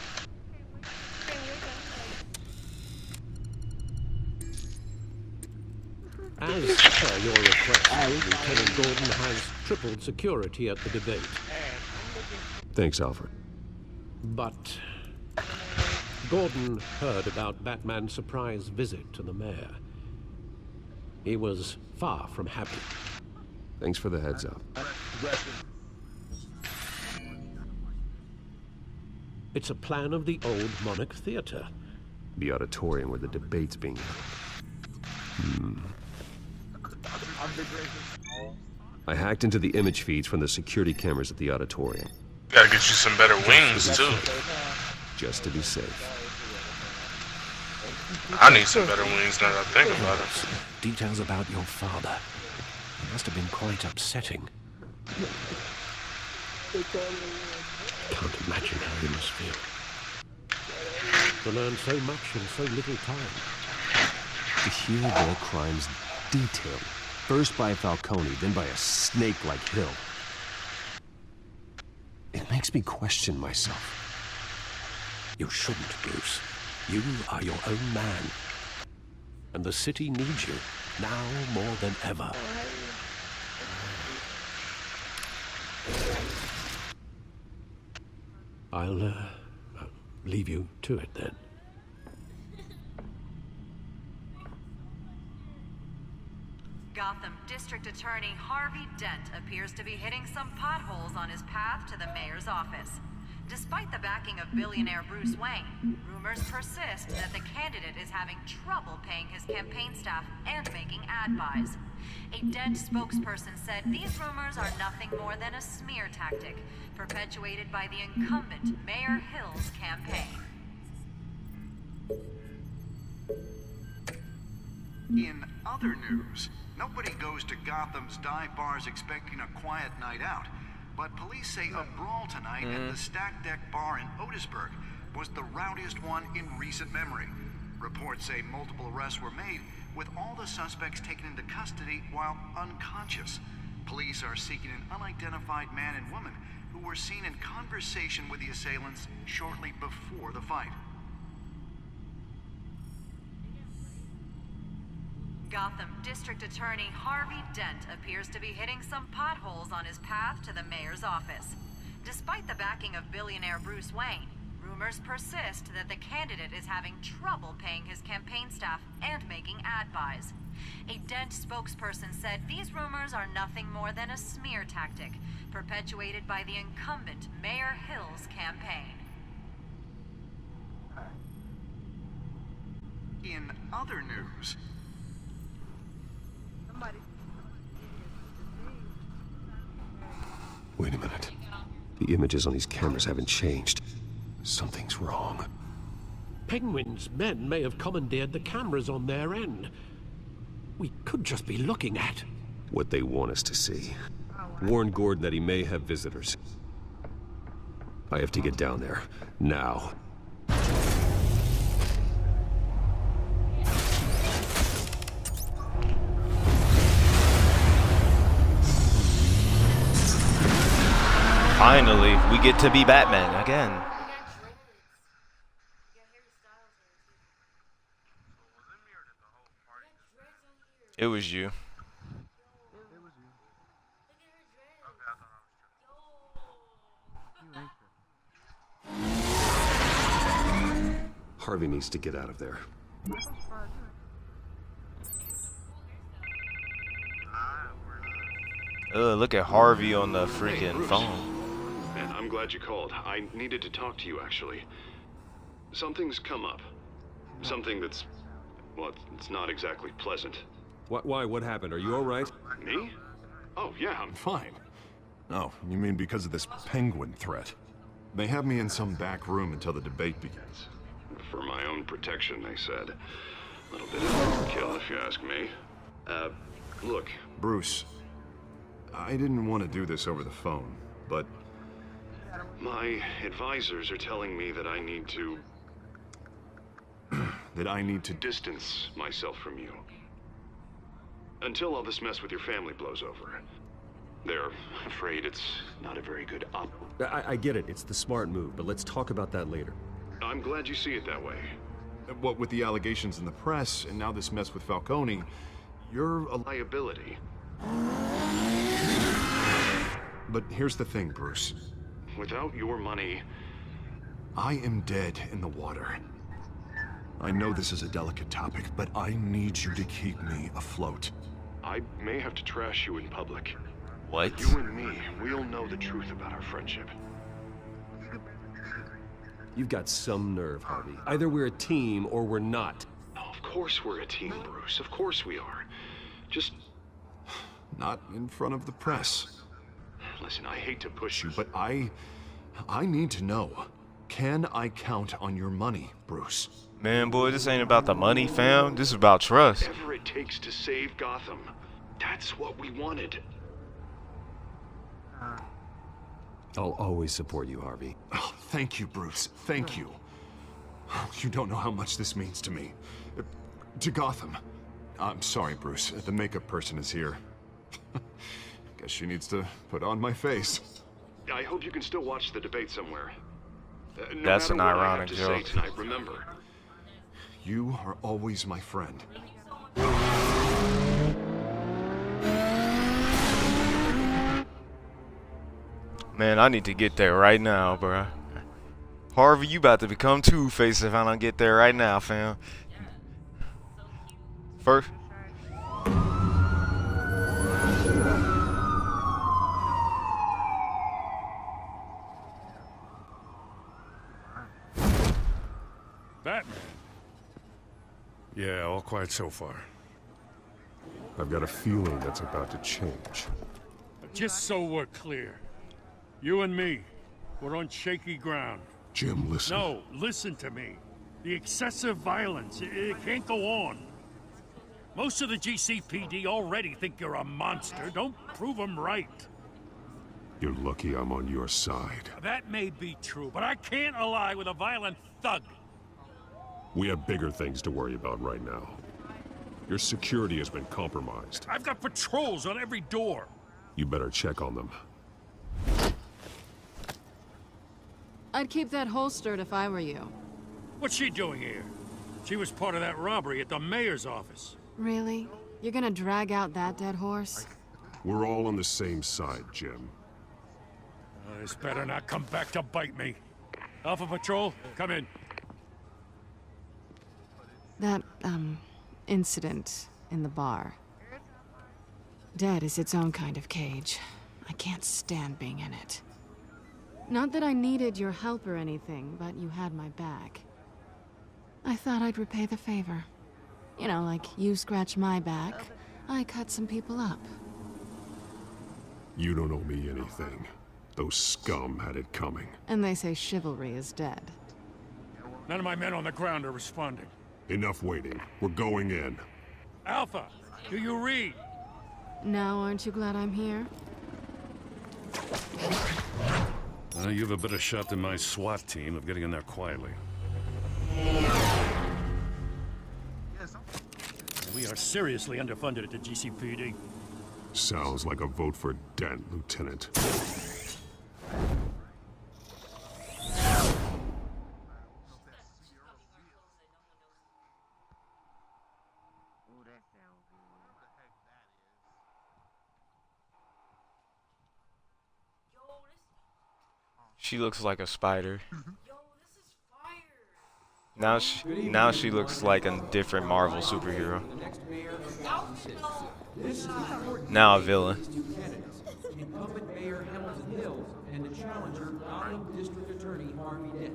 As per your request, Lieutenant Gordon has tripled security at the debate. Thanks, Alfred. But Gordon heard about Batman's surprise visit to the mayor. He was far from happy. Thanks for the heads up. It's a plan of the old Monarch Theater. The auditorium where the debate's being held. I hacked into the image feeds from the security cameras at the auditorium. Gotta get you some better wings, too. Just to be safe. I need some better wings now that I think about it. Details about your father. It must have been quite upsetting. Can't imagine how he must feel. To learn so much in so little time. To hear their crimes detailed, first by Falcone, then by a snake like Hill. It makes me question myself. You shouldn't, Bruce. You are your own man. And the city needs you, now more than ever. I'll leave you to it then. Gotham District Attorney Harvey Dent appears to be hitting some potholes on his path to the mayor's office. Despite the backing of billionaire Bruce Wayne, rumors persist that the candidate is having trouble paying his campaign staff and making ad buys. A Dent spokesperson said these rumors are nothing more than a smear tactic, perpetuated by the incumbent Mayor Hill's campaign. In other news, nobody goes to Gotham's dive bars expecting a quiet night out. But police say a brawl tonight at the Stack Deck Bar in Otisburg was the rowdiest one in recent memory. Reports say multiple arrests were made, with all the suspects taken into custody while unconscious. Police are seeking an unidentified man and woman who were seen in conversation with the assailants shortly before the fight. Gotham District Attorney Harvey Dent appears to be hitting some potholes on his path to the mayor's office. Despite the backing of billionaire Bruce Wayne, rumors persist that the candidate is having trouble paying his campaign staff and making ad buys. A Dent spokesperson said these rumors are nothing more than a smear tactic, perpetuated by the incumbent Mayor Hill's campaign. In other news, Wait a minute. The images on these cameras haven't changed. Something's wrong. Penguin's men may have commandeered the cameras on their end. We could just be looking at what they want us to see. Warn Gordon that he may have visitors. I have to get down there. Now. Finally, we get to be Batman again. It was you. Harvey needs to get out of there. Look at Harvey on the freaking phone. Man, I'm glad you called. I needed to talk to you, actually. Something's come up. Something that's... well, it's not exactly pleasant. Why? What happened? Are you all right? Me? Oh, yeah, I'm fine. Oh, you mean because of this penguin threat? They have me in some back room until the debate begins. For my own protection, they said. A little bit of overkill, if you ask me. Look, Bruce, I didn't want to do this over the phone, but my advisors are telling me that I need to... that I need to distance myself from you. Until all this mess with your family blows over. They're afraid it's not a very good op... I get it. It's the smart move, but let's talk about that later. I'm glad you see it that way. What with the allegations in the press, and now this mess with Falcone, you're a liability. But here's the thing, Bruce. Without your money, I am dead in the water. I know this is a delicate topic, but I need you to keep me afloat. I may have to trash you in public. What? You and me, we'll know the truth about our friendship. You've got some nerve, Harvey. Either we're a team or we're not. Oh, of course we're a team, Bruce. Of course we are. Just... not in front of the press. Listen, I hate to push you, but I need to know. Can I count on your money, Bruce? Man, boy, this ain't about the money, fam. This is about trust. Whatever it takes to save Gotham. That's what we wanted. I'll always support you, Harvey. Oh, thank you, Bruce. Thank you. You don't know how much this means to me. To Gotham. I'm sorry, Bruce. The makeup person is here. Guess she needs to put on my face. I hope you can still watch the debate somewhere. No That's an matter what ironic I have to say joke. tonight, remember, you are always my friend. Man, I need to get there right now, bruh. Harvey, you about to become Two-Face if I don't get there right now, fam. First. Batman. Yeah, all quiet so far. I've got a feeling that's about to change. Just so we're clear, you and me, we're on shaky ground. Jim, listen. No, listen to me. The excessive violence, it can't go on. Most of the GCPD already think you're a monster. Don't prove them right. You're lucky I'm on your side. That may be true, but I can't ally with a violent thug. We have bigger things to worry about right now. Your security has been compromised. I've got patrols on every door. You better check on them. I'd keep that holstered if I were you. What's she doing here? She was part of that robbery at the mayor's office. Really? You're gonna drag out that dead horse? We're all on the same side, Jim. This better not come back to bite me. Alpha Patrol, come in. That, incident in the bar. Dead is its own kind of cage. I can't stand being in it. Not that I needed your help or anything, but you had my back. I thought I'd repay the favor. You know, like you scratch my back, I cut some people up. You don't owe me anything. Those scum had it coming. And they say chivalry is dead. None of my men on the ground are responding. Enough waiting. We're going in. Alpha, do you read? Now aren't you glad I'm here? You have a better shot than my SWAT team of getting in there quietly. We are seriously underfunded at the GCPD. Sounds like a vote for Dent, Lieutenant. She looks like a spider. Now she looks like a different Marvel superhero. Now a villain. Incumbent Mayor Hamilton Hills and the challenger Gotham District Attorney Harvey Dent.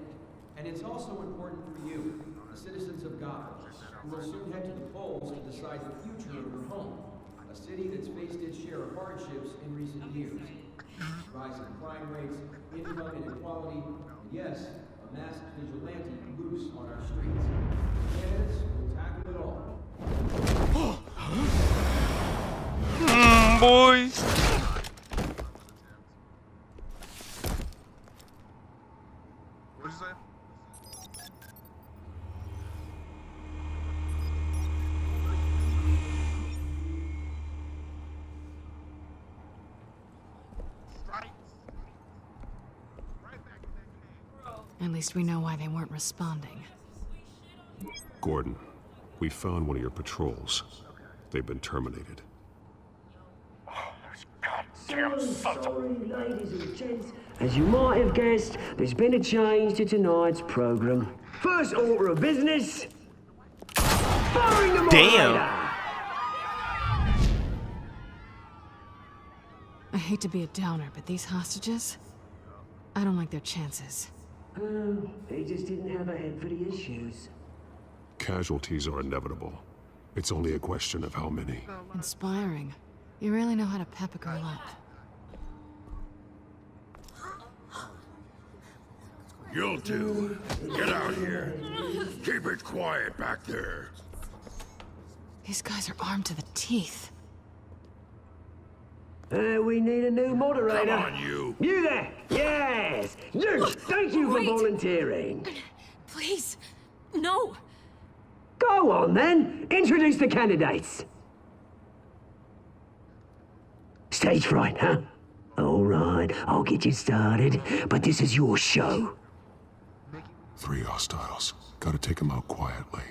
And it's also important for you, the citizens of Gotham, who will soon head to the polls to decide the future of your home, a city that's faced its share of hardships in recent years. Rising crime rates, income inequality, and yes, a masked vigilante loose on our streets. Candidates will tackle it all. Boys. What'd you say? At least we know why they weren't responding. Gordon, we found one of your patrols. They've been terminated. Sorry, ladies and gents. As you might have guessed, there's been a change to tonight's program. First order of business. Firing the moderator. I hate to be a downer, but these hostages, I don't like their chances. Oh, they just didn't have a head for the issues. Casualties are inevitable. It's only a question of how many. Inspiring. You really know how to pep a girl up. You'll do. Get out here. Keep it quiet back there. These guys are armed to the teeth. We need a new moderator. Come on, you. You there? Yes. You. Thank you for volunteering. Please, no. Go on then. Introduce the candidates. Stage fright, huh? All right, I'll get you started, but this is your show. 3 hostiles. Gotta take them out quietly.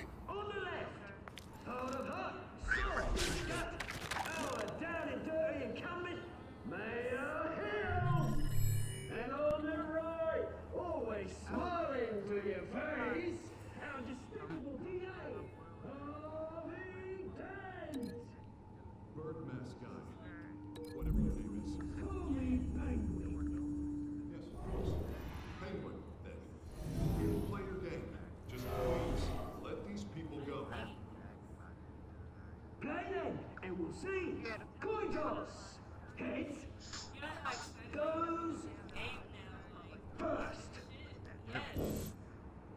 We'll see. Coin toss. Heads. Goes first.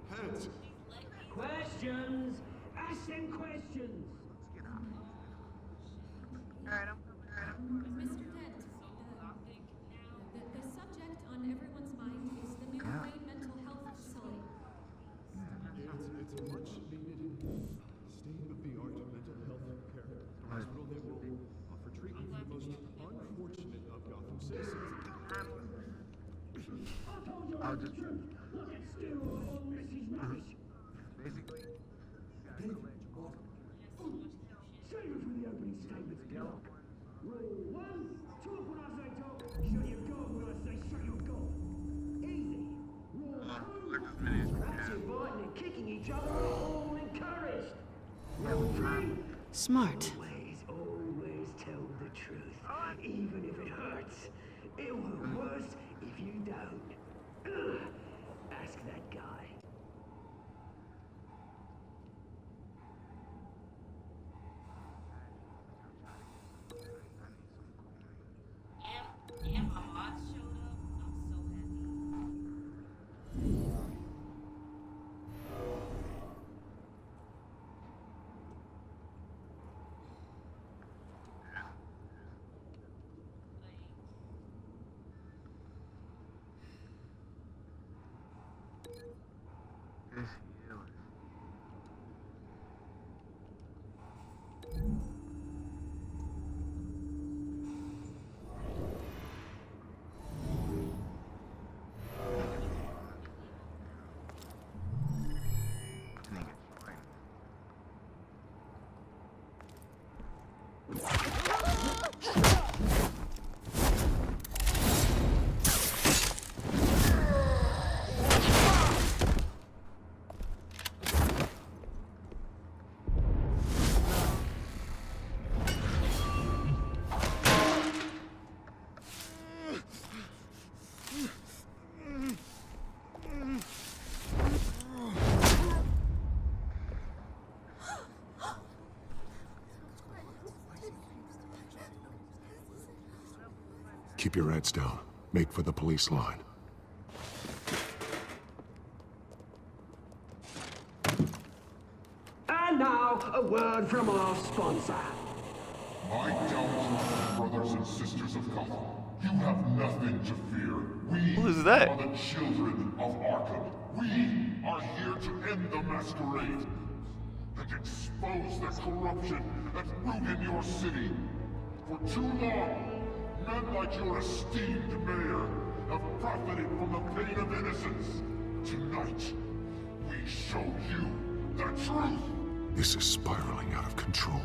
Heads. Questions. Ask them questions. Mr. Dent, the subject on everyone's mind is the new Wayne mental health facility. It's a much needed state-of-the-art mental health care hospital that will offer treatment for the most unfortunate of Gotham citizens. I'll just Look at Stu. Oh, this is nice. basically. Save it for the opening statements, Doc. Rule 1. Talk when I say talk. Shut your gob when I say shut your gob. Easy. Rule 2. Backbiting and kicking each other are all encouraged. Rule 3. Smart. Always tell the truth, even if it hurts. It will hurt worse if you don't. Ask that guy. Keep your heads down. Make for the police line. And now, a word from our sponsor. My downfall, brothers and sisters of Gotham. You have nothing to fear. We Who is that? are the children of Arkham. We are here to end the masquerade and expose the corruption that ruined your city. For too long, men like your esteemed mayor have profited from the pain of innocence. Tonight, we show you the truth. This is spiraling out of control.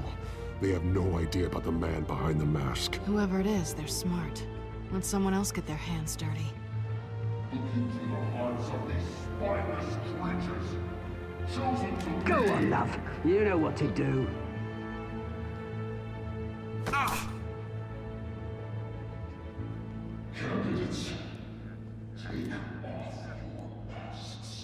They have no idea about the man behind the mask. Whoever it is, they're smart. Let someone else get their hands dirty. Look into the hearts of these spineless creatures, chosen to Go lead. on, love. You know what to do. Candidates, take off your masks.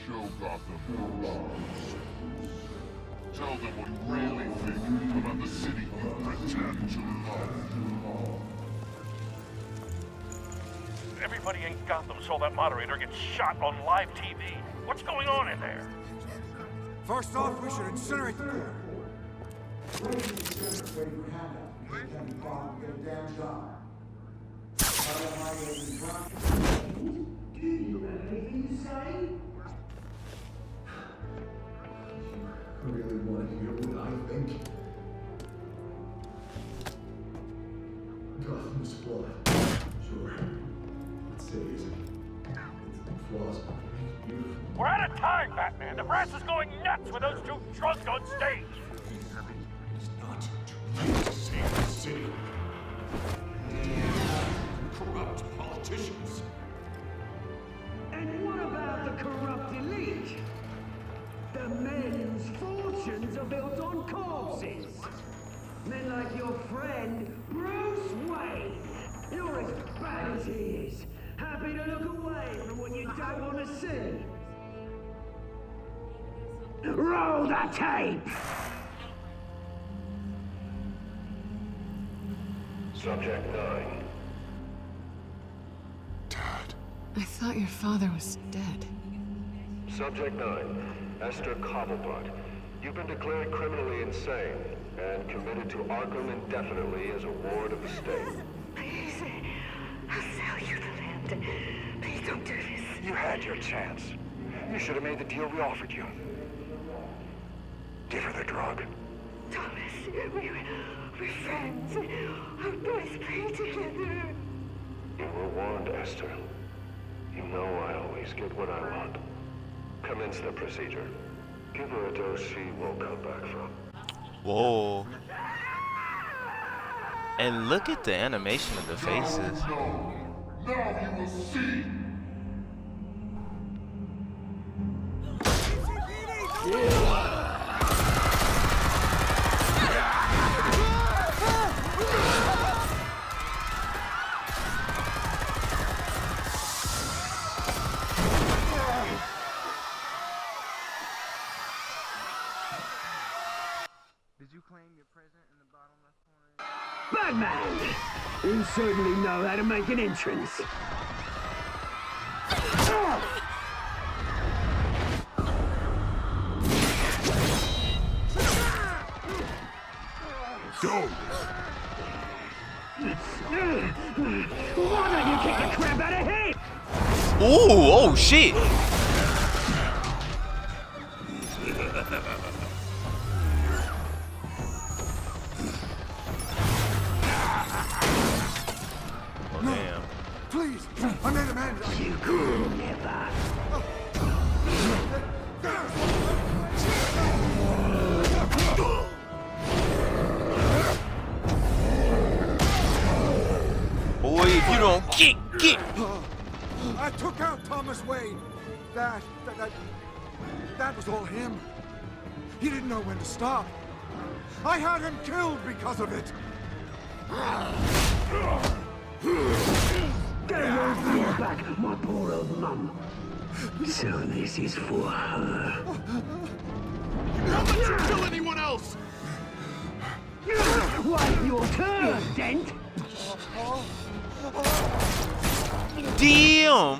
Show Gotham your love. Tell them what you really think about the city you pretend to love. Everybody in Gotham saw that moderator get shot on live TV. What's going on in there? First off, we should incinerate the core. I really want to hear what I think. Gotham's flawed. Sure. Let's say it's flaws, but it's beautiful. We're out of time, Batman. The brass is going nuts with those two drunks on stage. It's not too late to save the city. Corrupt politicians. And what about the corrupt elite? The men whose fortunes are built on corpses. Men like your friend, Bruce Wayne. You're as bad as he is. Happy to look away from what you don't want to see. Roll the tape! Subject 9. I thought your father was dead. Subject 9, Esther Cobblepot. You've been declared criminally insane and committed to Arkham indefinitely as a ward of the state. Please, I'll sell you the land. Please don't do this. You had your chance. You should have made the deal we offered you. Give her the drug. Thomas, we're friends. Our boys play together. You were warned, Esther. You know I always get what I want. Commence the procedure. Give her a dose she won't come back from. Whoa. And look at the animation of the faces. Now you will see. Batman! You certainly know how to make an entrance. Go! Why don't you kick the crap out of him? Ooh, oh shit! Oh, damn. Please, I made amends. You could never. Boy, if you don't get. I took out Thomas Wayne. That was all him. He didn't know when to stop. I had him killed because of it. Get away from your back, my poor old mum. So this is for her. Don't let you kill anyone else! Wait your turn, Dent! Damn!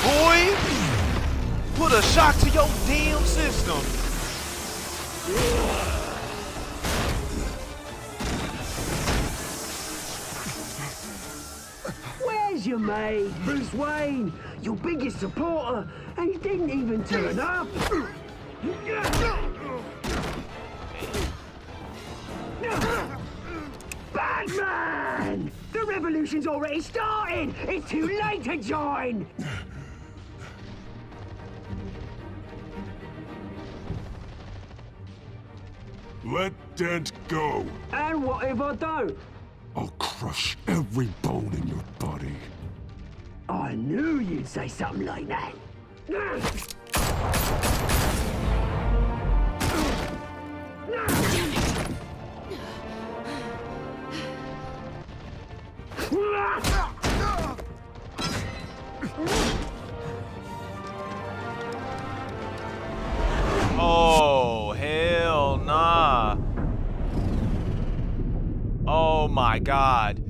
Boy! Put a shock to your damn system! Where's your mate, Bruce Wayne? Your biggest supporter, and he didn't even turn up! Batman! The revolution's already started! It's too late to join! Let Dent go. And what if I don't? I'll crush every bone in your body. I knew you'd say something like that. Oh, hell nah. Oh my God.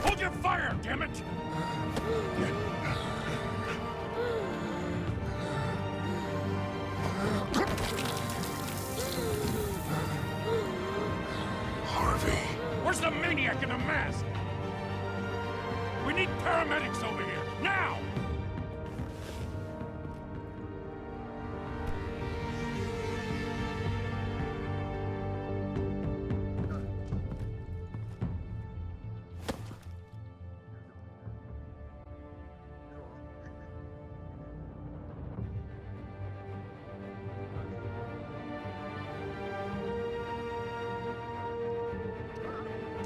Hold your fire, damn it! Harvey. Where's the maniac in the mask? We need paramedics over here, now!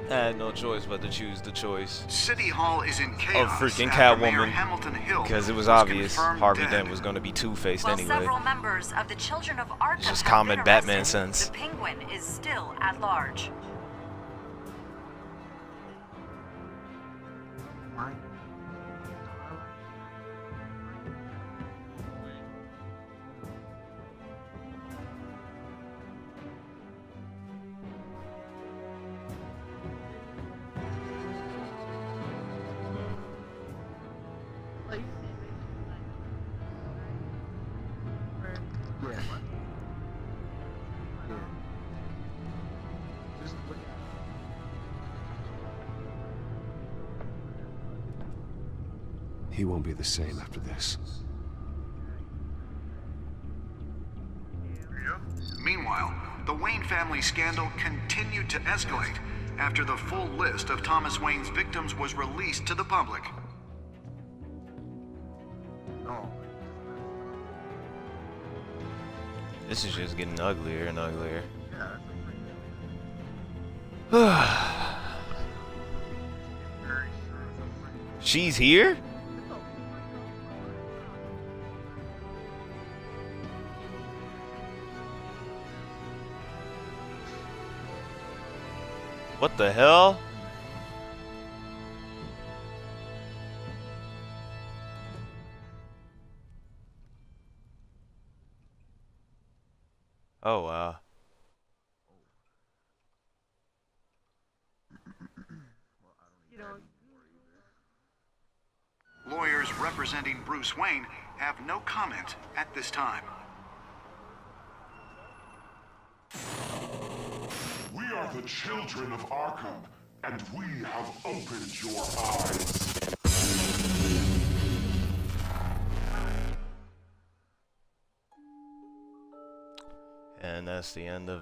I had no choice but to choose the choice City Hall is in of chaos freaking after Mayor Catwoman Hamilton Hill because it was was obvious confirmed Harvey dead. Dent was going to be Two-Faced While anyway. several members of the Children of Arkham It's just have common been Batman arrested, sense. The Penguin is still at large. He won't be the same after this. Meanwhile, the Wayne family scandal continued to escalate after the full list of Thomas Wayne's victims was released to the public. This is just getting uglier and uglier. She's here? What the hell? Oh wow. Lawyers representing Bruce Wayne have no comment at this time. We are the children of Arkham, and we have opened your eyes. And that's the end of...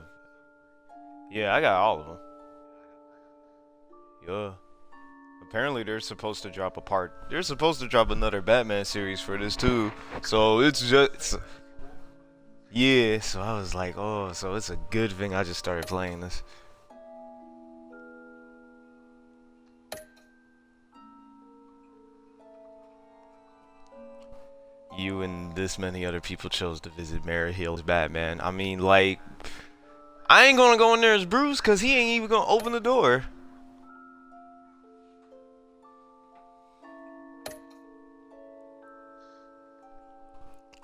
Yeah, I got all of them. Yeah. Apparently they're supposed to drop a part. They're supposed to drop another Batman series for this too. So it's just... Yeah, so I was like, oh, so it's a good thing I just started playing this. You and this many other people chose to visit Mary Hill's Batman. I mean, like, I ain't gonna go in there as Bruce because he ain't even gonna open the door.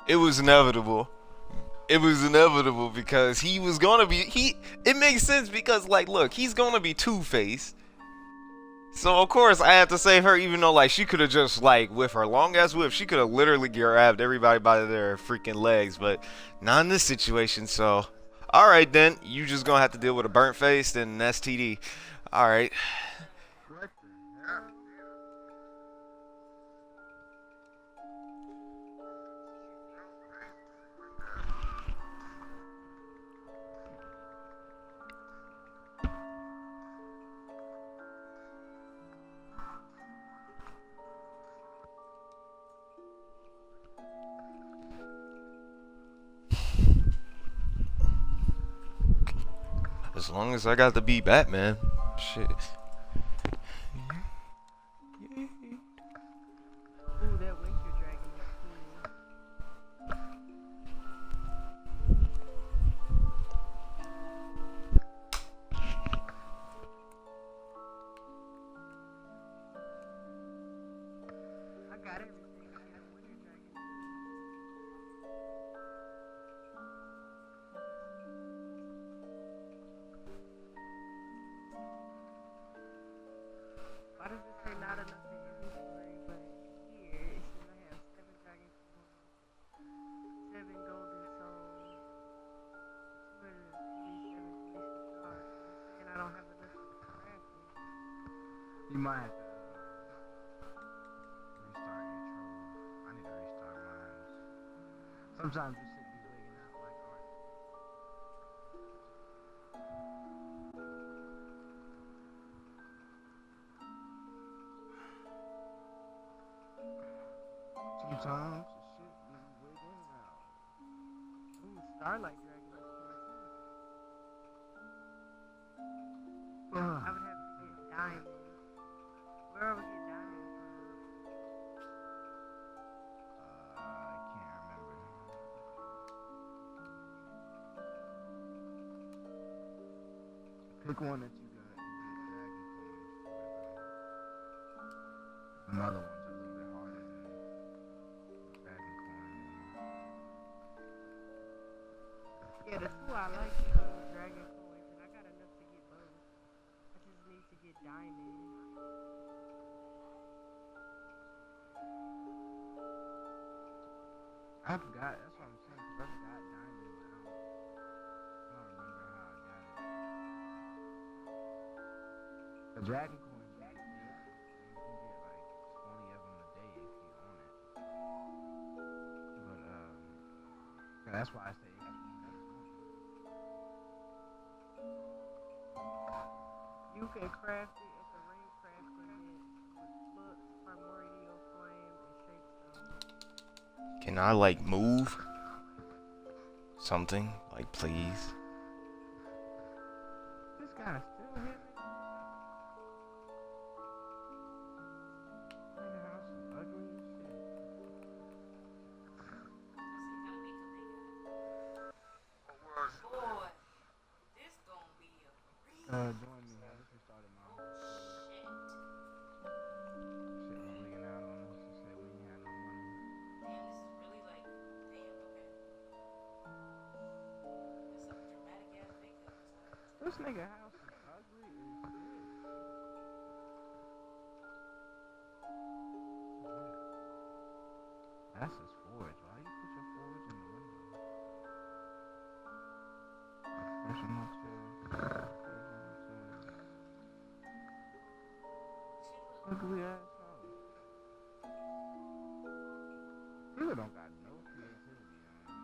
It was inevitable. It was inevitable because he was gonna be, it makes sense because, like, look, he's gonna be Two-Face. So of course I had to save her, even though like she could have just like with her long ass whip, she could have literally grabbed everybody by their freaking legs, but not in this situation. So all right then, you just gonna have to deal with a burnt face and an STD. All right. As long as I got to be Batman, shit. Ooh, that winter dragon is cool. I got everything. I got winter dragon. Why does it say not enough in inventory, but here it says I have 7 dragon coins, 7 golden souls, 227 police stars, and I don't have enough to craft it. You might have to restart intro. I need to restart mine. Sometimes this shit be wigging out like art. Sometimes the shit be wigging out. Ooh, Starlight Dragon is cool too. I would have to get diamond. Where would we get diamond from? I can't remember. Pick one that you got and get dragon coins for them. Them other ones are a little bit harder than dragon coins. Yeah, the two I like is those dragon coins, and I got enough to get both. I just need to get diamond. I forgot, that's what I'm saying, because I got diamond, but I don't remember how I got it. The dragon coins, you can get like 20 of them a day if you own it. But, so that's why I say it's easy. You can craft it at the ring crafting it with flux, primordial flame, and shapestone. Can I like move something? Like please? This guy's still hitting me. Man, the house is ugly as shit. Boy, this gonna be a Join me. I just restarted my whole shit was leaking out on us. It said we ain't had no money. damn, this is really like, damn, okay. There's some dramatic ass makeup. This nigga house is ugly as shit. That's his forge. Why you put your forge in the window? Professional chest. Ugly ass house. People don't got no creativity on it.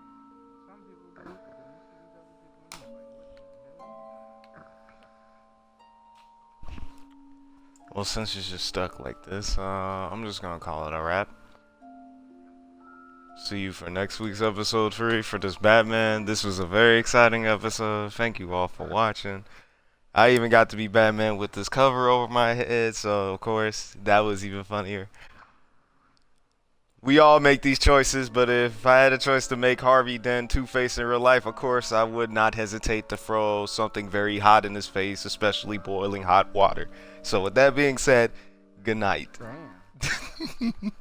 Some people do, but then you see these other people Well, since it's just stuck like this, I'm just gonna call it a wrap. See you for next week's episode 3 for this Batman. This was a very exciting episode. Thank you all for watching. I even got to be Batman with this cover over my head, so of course that was even funnier. We all make these choices, but if I had a choice to make Harvey Dent Two-Face in real life, of course I would not hesitate to throw something very hot in his face, especially boiling hot water. So with that being said, good night. Damn.